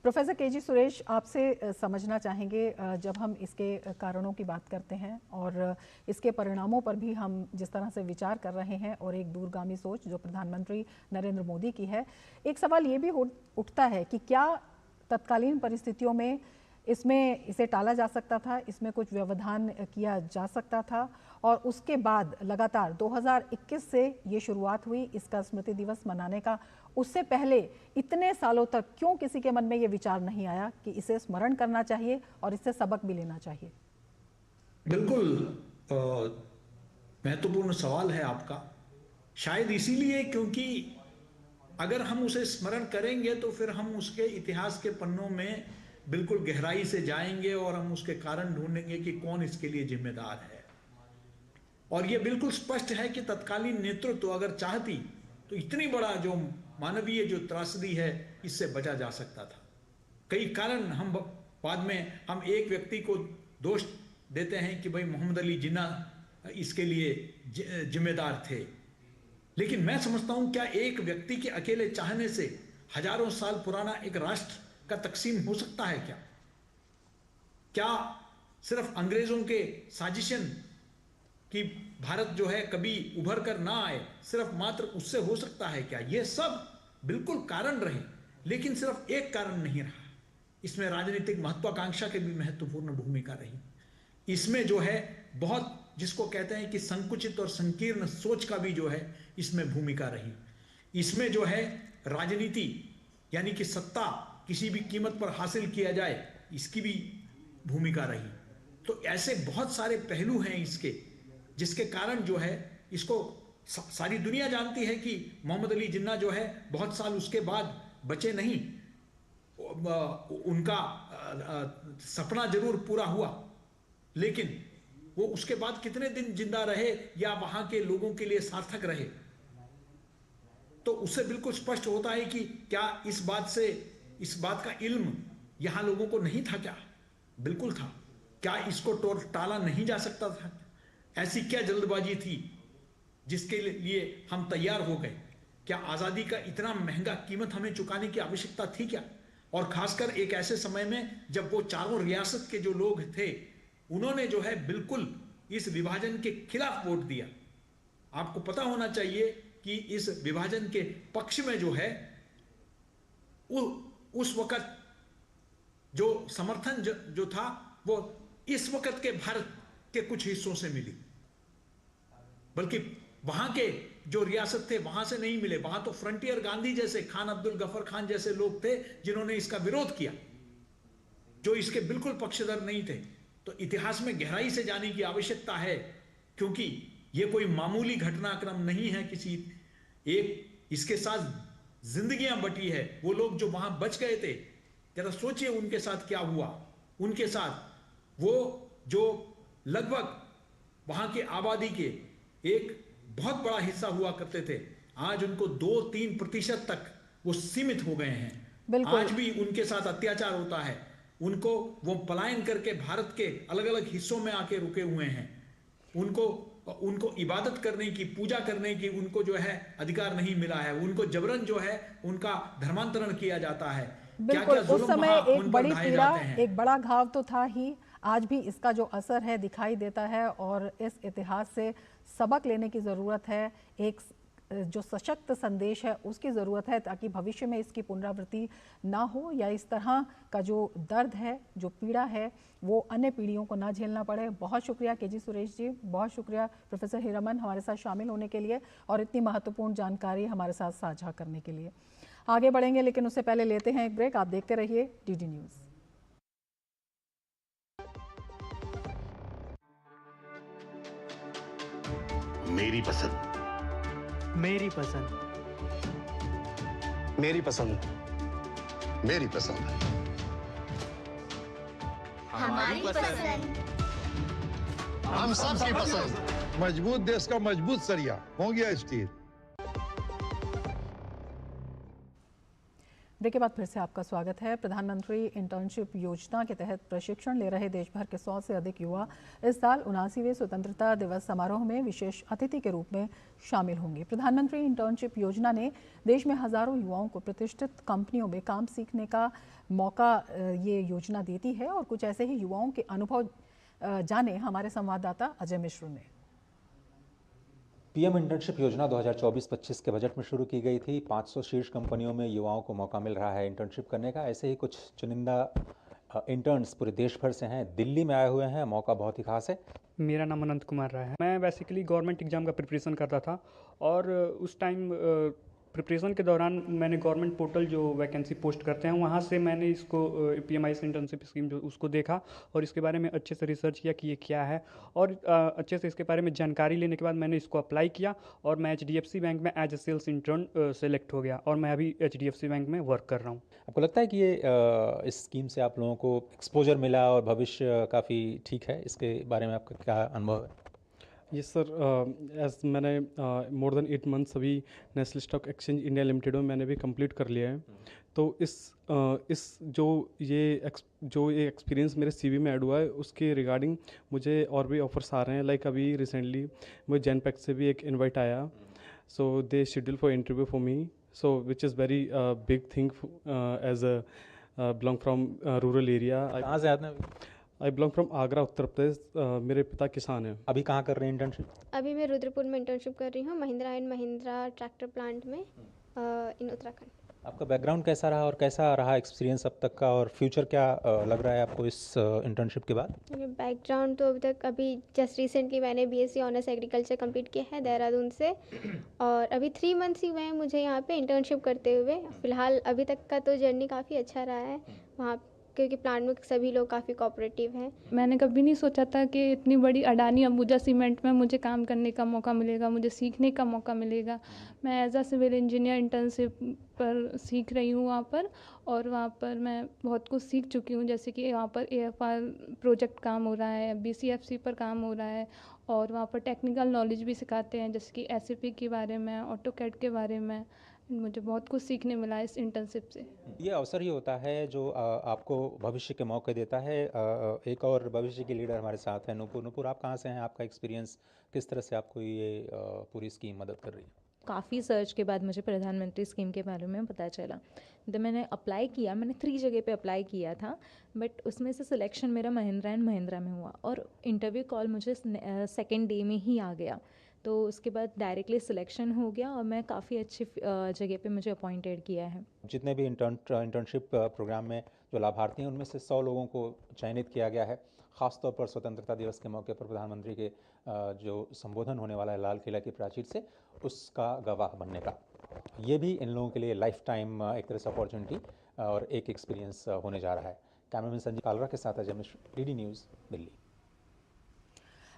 प्रोफेसर केजी सुरेश, आपसे समझना चाहेंगे, जब हम इसके कारणों की बात करते हैं और इसके परिणामों पर भी हम जिस तरह से विचार कर रहे हैं और एक दूरगामी सोच जो प्रधानमंत्री नरेंद्र मोदी की है, एक सवाल ये भी उठता है कि क्या तत्कालीन परिस्थितियों में इसे टाला जा सकता था, इसमें कुछ व्यवधान किया जा सकता था? और उसके बाद लगातार 2021 से ये शुरुआत हुई इसका स्मृति दिवस मनाने का, उससे पहले इतने सालों तक क्यों किसी के मन में ये विचार नहीं आया कि इसे स्मरण करना चाहिए और इससे सबक भी लेना चाहिए? बिल्कुल महत्वपूर्ण सवाल है आपका। शायद इसीलिए क्योंकि अगर हम उसे स्मरण करेंगे तो फिर हम उसके इतिहास के पन्नों में बिल्कुल गहराई से जाएंगे और हम उसके कारण ढूंढेंगे कि कौन इसके लिए जिम्मेदार है। और यह बिल्कुल स्पष्ट है कि तत्कालीन नेतृत्व अगर चाहती तो इतनी बड़ा जो मानवीय जो त्रासदी है इससे बचा जा सकता था। कई कारण हम बाद में हम एक व्यक्ति को दोष देते हैं कि भाई मोहम्मद अली जिन्ना इसके लिए जिम्मेदार थे, लेकिन मैं समझता हूं क्या एक व्यक्ति के अकेले चाहने से हजारों साल पुराना एक राष्ट्र का तकसीम हो सकता है? क्या सिर्फ अंग्रेजों के साजिशन कि भारत जो है कभी उभर कर ना आए, सिर्फ मात्र उससे हो सकता है क्या? ये सब बिल्कुल कारण रहे, लेकिन सिर्फ एक कारण नहीं रहा। इसमें राजनीतिक महत्वाकांक्षा की भी महत्वपूर्ण भूमिका रही। इसमें जो है बहुत जिसको कहते हैं कि संकुचित और संकीर्ण सोच का भी जो है इसमें भूमिका रही। इसमें जो है राजनीति यानी कि सत्ता किसी भी कीमत पर हासिल किया जाए, इसकी भी भूमिका रही। तो ऐसे बहुत सारे पहलू हैं इसके, जिसके कारण जो है इसको सारी दुनिया जानती है कि मोहम्मद अली जिन्ना जो है बहुत साल उसके बाद बचे नहीं, उनका सपना जरूर पूरा हुआ, लेकिन वो उसके बाद कितने दिन जिंदा रहे या वहां के लोगों के लिए सार्थक रहे, तो उससे बिल्कुल स्पष्ट होता है कि क्या इस बात का इल्म यहां लोगों को नहीं था क्या? बिल्कुल था। क्या इसको टाला नहीं जा सकता था? ऐसी क्या जल्दबाजी थी जिसके लिए हम तैयार हो गए? क्या आजादी का इतना महंगा कीमत हमें चुकाने की आवश्यकता थी क्या? और खासकर एक ऐसे समय में जब वो चारों रियासत के जो लोग थे उन्होंने जो है बिल्कुल इस विभाजन के खिलाफ वोट दिया। आपको पता होना चाहिए कि इस विभाजन के पक्ष में जो है उस वक्त जो समर्थन जो था वो इस वक्त के भारत के कुछ हिस्सों से मिली, बल्कि वहां के जो रियासत थे वहां से नहीं मिले। वहां तो फ्रंटियर गांधी जैसे, खान अब्दुल गफर खान जैसे लोग थे जिन्होंने इसका विरोध किया, जो इसके बिल्कुल पक्षधर नहीं थे। तो इतिहास में गहराई से जाने की आवश्यकता है, क्योंकि यह कोई मामूली घटनाक्रम नहीं है। इसके साथ जिंदगियां बटी है। वो लोग जो वहां बच गए थे, जरा सोचिए उनके साथ क्या हुआ। उनके साथ वो जो लगभग वहां की आबादी के एक बहुत बड़ा हिस्सा हुआ करते थे, आज उनको 2-3% तक वो सीमित हो गए हैं। आज भी उनके साथ अत्याचार होता है। उनको वो पलायन करके भारत के अलग अलग हिस्सों में आके रुके हुए हैं। उनको इबादत करने की, पूजा करने की उनको जो है अधिकार नहीं मिला है। उनको जबरन जो है उनका धर्मांतरण किया जाता है। बिल्कुल, उस समय एक बड़ी पीड़ा, एक बड़ा घाव तो था ही, आज भी इसका जो असर है दिखाई देता है और इस इतिहास से सबक लेने की ज़रूरत है। एक जो सशक्त संदेश है उसकी ज़रूरत है, ताकि भविष्य में इसकी पुनरावृत्ति ना हो या इस तरह का जो दर्द है, जो पीड़ा है, वो अन्य पीढ़ियों को ना झेलना पड़े। बहुत शुक्रिया केजी सुरेश जी, बहुत शुक्रिया प्रोफेसर हीरामन हमारे साथ शामिल होने के लिए और इतनी महत्वपूर्ण जानकारी हमारे साथ साझा करने के लिए। आगे बढ़ेंगे, लेकिन उससे पहले लेते हैं एक ब्रेक। आप देखते रहिए डीडी न्यूज़। मेरी पसंद, मेरी पसंद, मेरी पसंद, मेरी पसंद, हमारी पसंद, हम सबकी पसंद। मजबूत देश का मजबूत सरिया मोंगिया स्टील। ब्रेक के बाद फिर से आपका स्वागत है। प्रधानमंत्री इंटर्नशिप योजना के तहत प्रशिक्षण ले रहे देश भर के 100 से अधिक युवा इस साल 79वें स्वतंत्रता दिवस समारोह में विशेष अतिथि के रूप में शामिल होंगे। प्रधानमंत्री इंटर्नशिप योजना ने देश में हजारों युवाओं को प्रतिष्ठित कंपनियों में काम सीखने का मौका ये योजना देती है और कुछ ऐसे ही युवाओं के अनुभव जाने हमारे संवाददाता अजय मिश्र ने। पीएम इंटर्नशिप योजना 2024-25 के बजट में शुरू की गई थी। 500 शीर्ष कंपनियों में युवाओं को मौका मिल रहा है इंटर्नशिप करने का। ऐसे ही कुछ चुनिंदा इंटर्न्स पूरे देश भर से हैं, दिल्ली में आए हुए हैं। मौका बहुत ही खास है। मेरा नाम अनंत कुमार राय है। मैं बेसिकली गवर्नमेंट एग्ज़ाम का प्रिपरेशन करता था और उस टाइम प्रिपरेशन के दौरान मैंने गवर्नमेंट पोर्टल जो वैकेंसी पोस्ट करते हैं वहाँ से मैंने इसको PMIS इंटर्नशिप स्कीम जो उसको देखा और इसके बारे में अच्छे से रिसर्च किया कि ये क्या है और अच्छे से इसके बारे में जानकारी लेने के बाद मैंने इसको अप्लाई किया और मैं HDFC बैंक में as a sales intern select हो गया और मैं अभी HDFC बैंक में वर्क कर रहा हूँ। आपको लगता है कि ये इस स्कीम से आप लोगों को एक्सपोजर मिला और भविष्य काफ़ी ठीक है? इसके बारे में आपका क्या अनुभव है? यस सर, एज मैंने मोर देन 8 मंथ्स अभी national stock exchange India limited में मैंने भी कंप्लीट कर लिया है। तो इस जो ये एक्सपीरियंस मेरे CV में ऐड हुआ है उसके रिगार्डिंग मुझे और भी ऑफर्स आ रहे हैं। लाइक अभी रिसेंटली मुझे जनपैक्ट से भी एक इनवाइट आया, so they schedule for interview for me, so which is very big thing as a belong from rural area. कहाँ से आते हैं? I belong from Agra, Uttar Pradesh. मेरे पिता किसान हैं। अभी कहाँ कर रहे हैं इंटर्नशिप? अभी मैं रुद्रपुर में इंटर्नशिप कर रही हूँ, Mahindra and Mahindra tractor plant में इन उत्तराखंड। आपका बैकग्राउंड कैसा रहा और कैसा रहा एक्सपीरियंस अब तक का, और फ्यूचर क्या लग रहा है आपको इस इंटर्नशिप के बाद? बैकग्राउंड तो अभी जस्ट रिसेंटली मैंने बीएससी ऑनर्स एग्रीकल्चर कंप्लीट किया है देहरादून से, और अभी 3 मंथ्स ही हुए हैं मुझे यहाँ पे इंटर्नशिप करते हुए। फ़िलहाल अभी तक का तो जर्नी काफ़ी अच्छा रहा है वहाँ, क्योंकि प्लांट में सभी लोग काफ़ी कोऑपरेटिव हैं। मैंने कभी नहीं सोचा था कि इतनी बड़ी अडानी अंबुजा सीमेंट में मुझे काम करने का मौका मिलेगा, मुझे सीखने का मौका मिलेगा। मैं as a civil engineer internship पर सीख रही हूँ वहाँ पर, और वहाँ पर मैं बहुत कुछ सीख चुकी हूँ, जैसे कि वहाँ पर AFR प्रोजेक्ट काम हो रहा है, BCFC पर काम हो रहा है, और वहाँ पर टेक्निकल नॉलेज भी सिखाते हैं, जैसे कि SAP के बारे में, AutoCAD के बारे में। मुझे बहुत कुछ सीखने मिला इस इंटर्नशिप से। ये अवसर ही होता है जो आपको भविष्य के मौके देता है। एक और भविष्य की लीडर हमारे साथ हैं, नूपुर, आप कहाँ से हैं? आपका एक्सपीरियंस किस तरह से आपको ये पूरी स्कीम मदद कर रही है? काफ़ी सर्च के बाद मुझे प्रधानमंत्री स्कीम के बारे में पता चला। तो मैंने अप्लाई किया, मैंने 3 जगह पे अप्लाई किया था, बट उसमें से सिलेक्शन मेरा महिंद्रा एंड महिंद्रा में हुआ, और इंटरव्यू कॉल मुझे सेकेंड डे में ही आ गया। तो उसके बाद डायरेक्टली सिलेक्शन हो गया, और मैं काफ़ी अच्छी जगह पे मुझे अपॉइंटेड किया है। जितने भी इंटर्नशिप प्रोग्राम में जो लाभार्थी हैं, उनमें से 100 लोगों को चयनित किया गया है। ख़ासतौर पर स्वतंत्रता दिवस के मौके पर प्रधानमंत्री के जो संबोधन होने वाला है लाल किला की प्राचीर से, उसका गवाह बनने का। ये भी इन लोगों के लिए लाइफ टाइम एक तरह से अपॉर्चुनिटी और एक एक्सपीरियंस होने जा रहा है। कैमरामैन संजीव कालरा के साथ अजय मिश्र, DD न्यूज़, दिल्ली।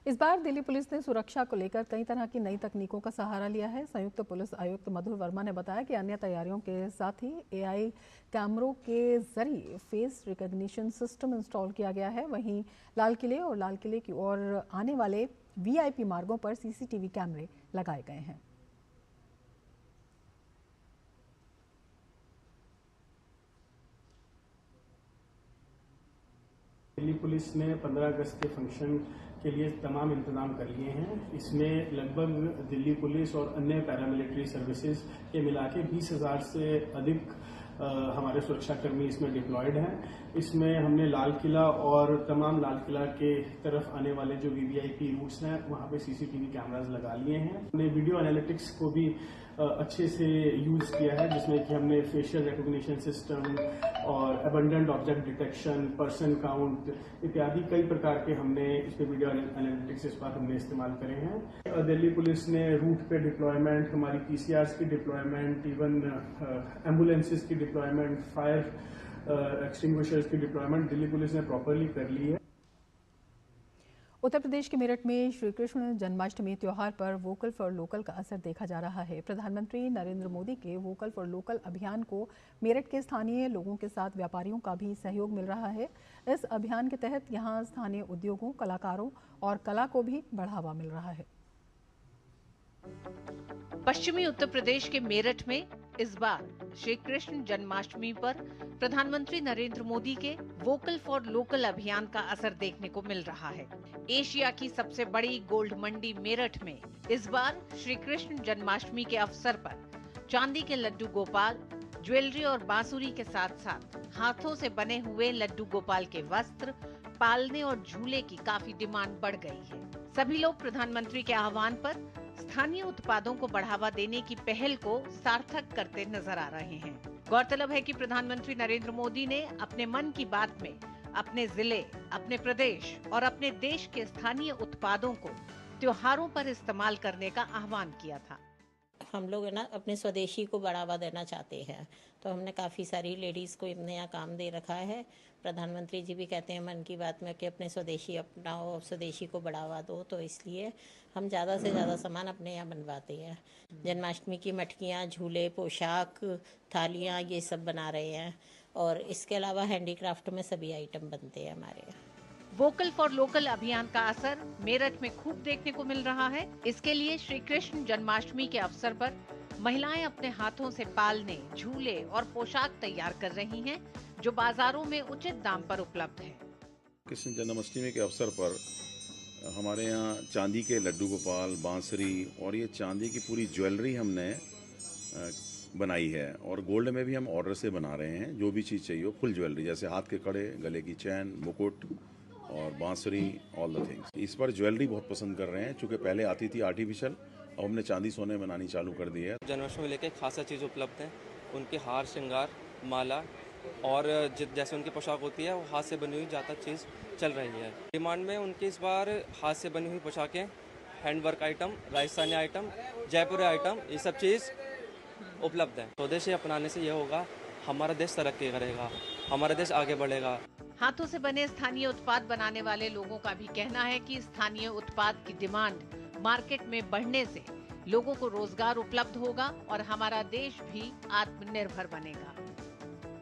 इस बार दिल्ली पुलिस ने सुरक्षा को लेकर कई तरह की नई तकनीकों का सहारा लिया है। संयुक्त पुलिस आयुक्त मधुर वर्मा ने बताया कि अन्य तैयारियों के साथ ही AI कैमरों के जरिए फेस रिकॉग्निशन सिस्टम इंस्टॉल किया गया है। वहीं लाल किले और लाल किले की ओर आने वाले VIP मार्गों पर CCTV कैमरे लगाए गए हैं। दिल्ली पुलिस ने 15 अगस्त के फंक्शन के लिए तमाम इंतजाम कर लिए हैं। इसमें लगभग दिल्ली पुलिस और अन्य पैरामिलिट्री सर्विसेज के मिला के 20,000 से अधिक हमारे सुरक्षाकर्मी इसमें डिप्लॉयड हैं। इसमें हमने लाल किला और तमाम लाल किला के तरफ आने वाले जो VVIP रूट्स हैं वहाँ पे CCTV कैमराज लगा लिए हैं। हमने वीडियो एनालिटिक्स को भी अच्छे से यूज किया है, जिसमें कि हमने फेशियल रिकॉग्निशन सिस्टम और abundant object detection, person count इत्यादि कई प्रकार के हमने इस पे वीडियो एनालिटिक्स इस बार हमने इस्तेमाल करे हैं। दिल्ली पुलिस ने रूट पे डिप्लॉयमेंट, हमारी PCRs की डिप्लॉयमेंट, इवन एम्बुलेंसेज की डिप्लॉयमेंट, फायर एक्सटिंग्विशर्स की डिप्लॉयमेंट दिल्ली पुलिस ने प्रॉपरली कर ली है। उत्तर प्रदेश के मेरठ में श्री कृष्ण जन्माष्टमी त्योहार पर वोकल फॉर लोकल का असर देखा जा रहा है। प्रधानमंत्री नरेंद्र मोदी के वोकल फॉर लोकल अभियान को मेरठ के स्थानीय लोगों के साथ व्यापारियों का भी सहयोग मिल रहा है। इस अभियान के तहत यहां स्थानीय उद्योगों, कलाकारों और कला को भी बढ़ावा मिल रहा है। पश्चिमी उत्तर प्रदेश के मेरठ में इस बार श्री कृष्ण जन्माष्टमी पर प्रधानमंत्री नरेंद्र मोदी के वोकल फॉर लोकल अभियान का असर देखने को मिल रहा है। एशिया की सबसे बड़ी गोल्ड मंडी मेरठ में इस बार श्री कृष्ण जन्माष्टमी के अवसर पर चांदी के लड्डू गोपाल, ज्वेलरी और बांसुरी के साथ साथ हाथों से बने हुए लड्डू गोपाल के वस्त्र, पालने और झूले की काफी डिमांड बढ़ गई है। सभी लोग प्रधानमंत्री के आह्वान पर स्थानीय उत्पादों को बढ़ावा देने की पहल को सार्थक करते नजर आ रहे हैं। गौरतलब है कि प्रधानमंत्री नरेंद्र मोदी ने अपने मन की बात में अपने जिले, अपने प्रदेश और अपने देश के स्थानीय उत्पादों को त्योहारों पर इस्तेमाल करने का आह्वान किया था। हम लोग है ना अपने स्वदेशी को बढ़ावा देना चाहते हैं, तो हमने काफ़ी सारी लेडीज़ को नया काम दे रखा है। प्रधानमंत्री जी भी कहते हैं मन की बात में कि अपने स्वदेशी अपनाओ, स्वदेशी को बढ़ावा दो, तो इसलिए हम ज़्यादा से ज़्यादा सामान अपने यहाँ बनवाते हैं। जन्माष्टमी की मटकियाँ, झूले, पोशाक, थालियाँ, ये सब बना रहे हैं, और इसके अलावा हैंडीक्राफ्ट में सभी आइटम बनते हैं हमारे यहाँ। वोकल फॉर लोकल अभियान का असर मेरठ में खूब देखने को मिल रहा है। इसके लिए श्री कृष्ण जन्माष्टमी के अवसर पर महिलाएं अपने हाथों से पालने, झूले और पोशाक तैयार कर रही हैं, जो बाजारों में उचित दाम पर उपलब्ध है। कृष्ण जन्माष्टमी के अवसर पर हमारे यहाँ चांदी के लड्डू गोपाल, बांसुरी और ये चांदी की पूरी ज्वेलरी हमने बनाई है, और गोल्ड में भी हम ऑर्डर से बना रहे हैं। जो भी चीज़ चाहिए, फुल ज्वेलरी, जैसे हाथ के कड़े, गले की चैन, मुकुट और बांसुरी, ऑल द थिंग्स। इस बार ज्वेलरी बहुत पसंद कर रहे हैं, चूँकि पहले आती थी आर्टिफिशियल, अब हमने चांदी सोने बनानी चालू कर दी है। जन्माष्टमी लेके खासा चीज़ उपलब्ध है, उनके हार श्रृंगार माला और जैसे उनकी पोशाक होती है वो हाथ से बनी हुई ज़्यादा चीज़ चल रही है। डिमांड में उनकी इस बार हाथ से बनी हुई पोशाकें, हैंडवर्क आइटम, राजस्थानी आइटम, जयपुरी आइटम, ये सब चीज़ उपलब्ध है। स्वदेशी अपनाने से ये होगा, हमारा देश तरक्की करेगा, हमारा देश आगे बढ़ेगा। हाथों से बने स्थानीय उत्पाद बनाने वाले लोगों का भी कहना है कि स्थानीय उत्पाद की डिमांड मार्केट में बढ़ने से लोगों को रोजगार उपलब्ध होगा और हमारा देश भी आत्मनिर्भर बनेगा।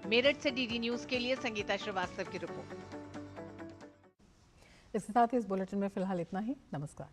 मेरठ से डीडी न्यूज के लिए संगीता श्रीवास्तव की रिपोर्ट। इसके साथ ही इस बुलेटिन में फिलहाल इतना ही। नमस्कार।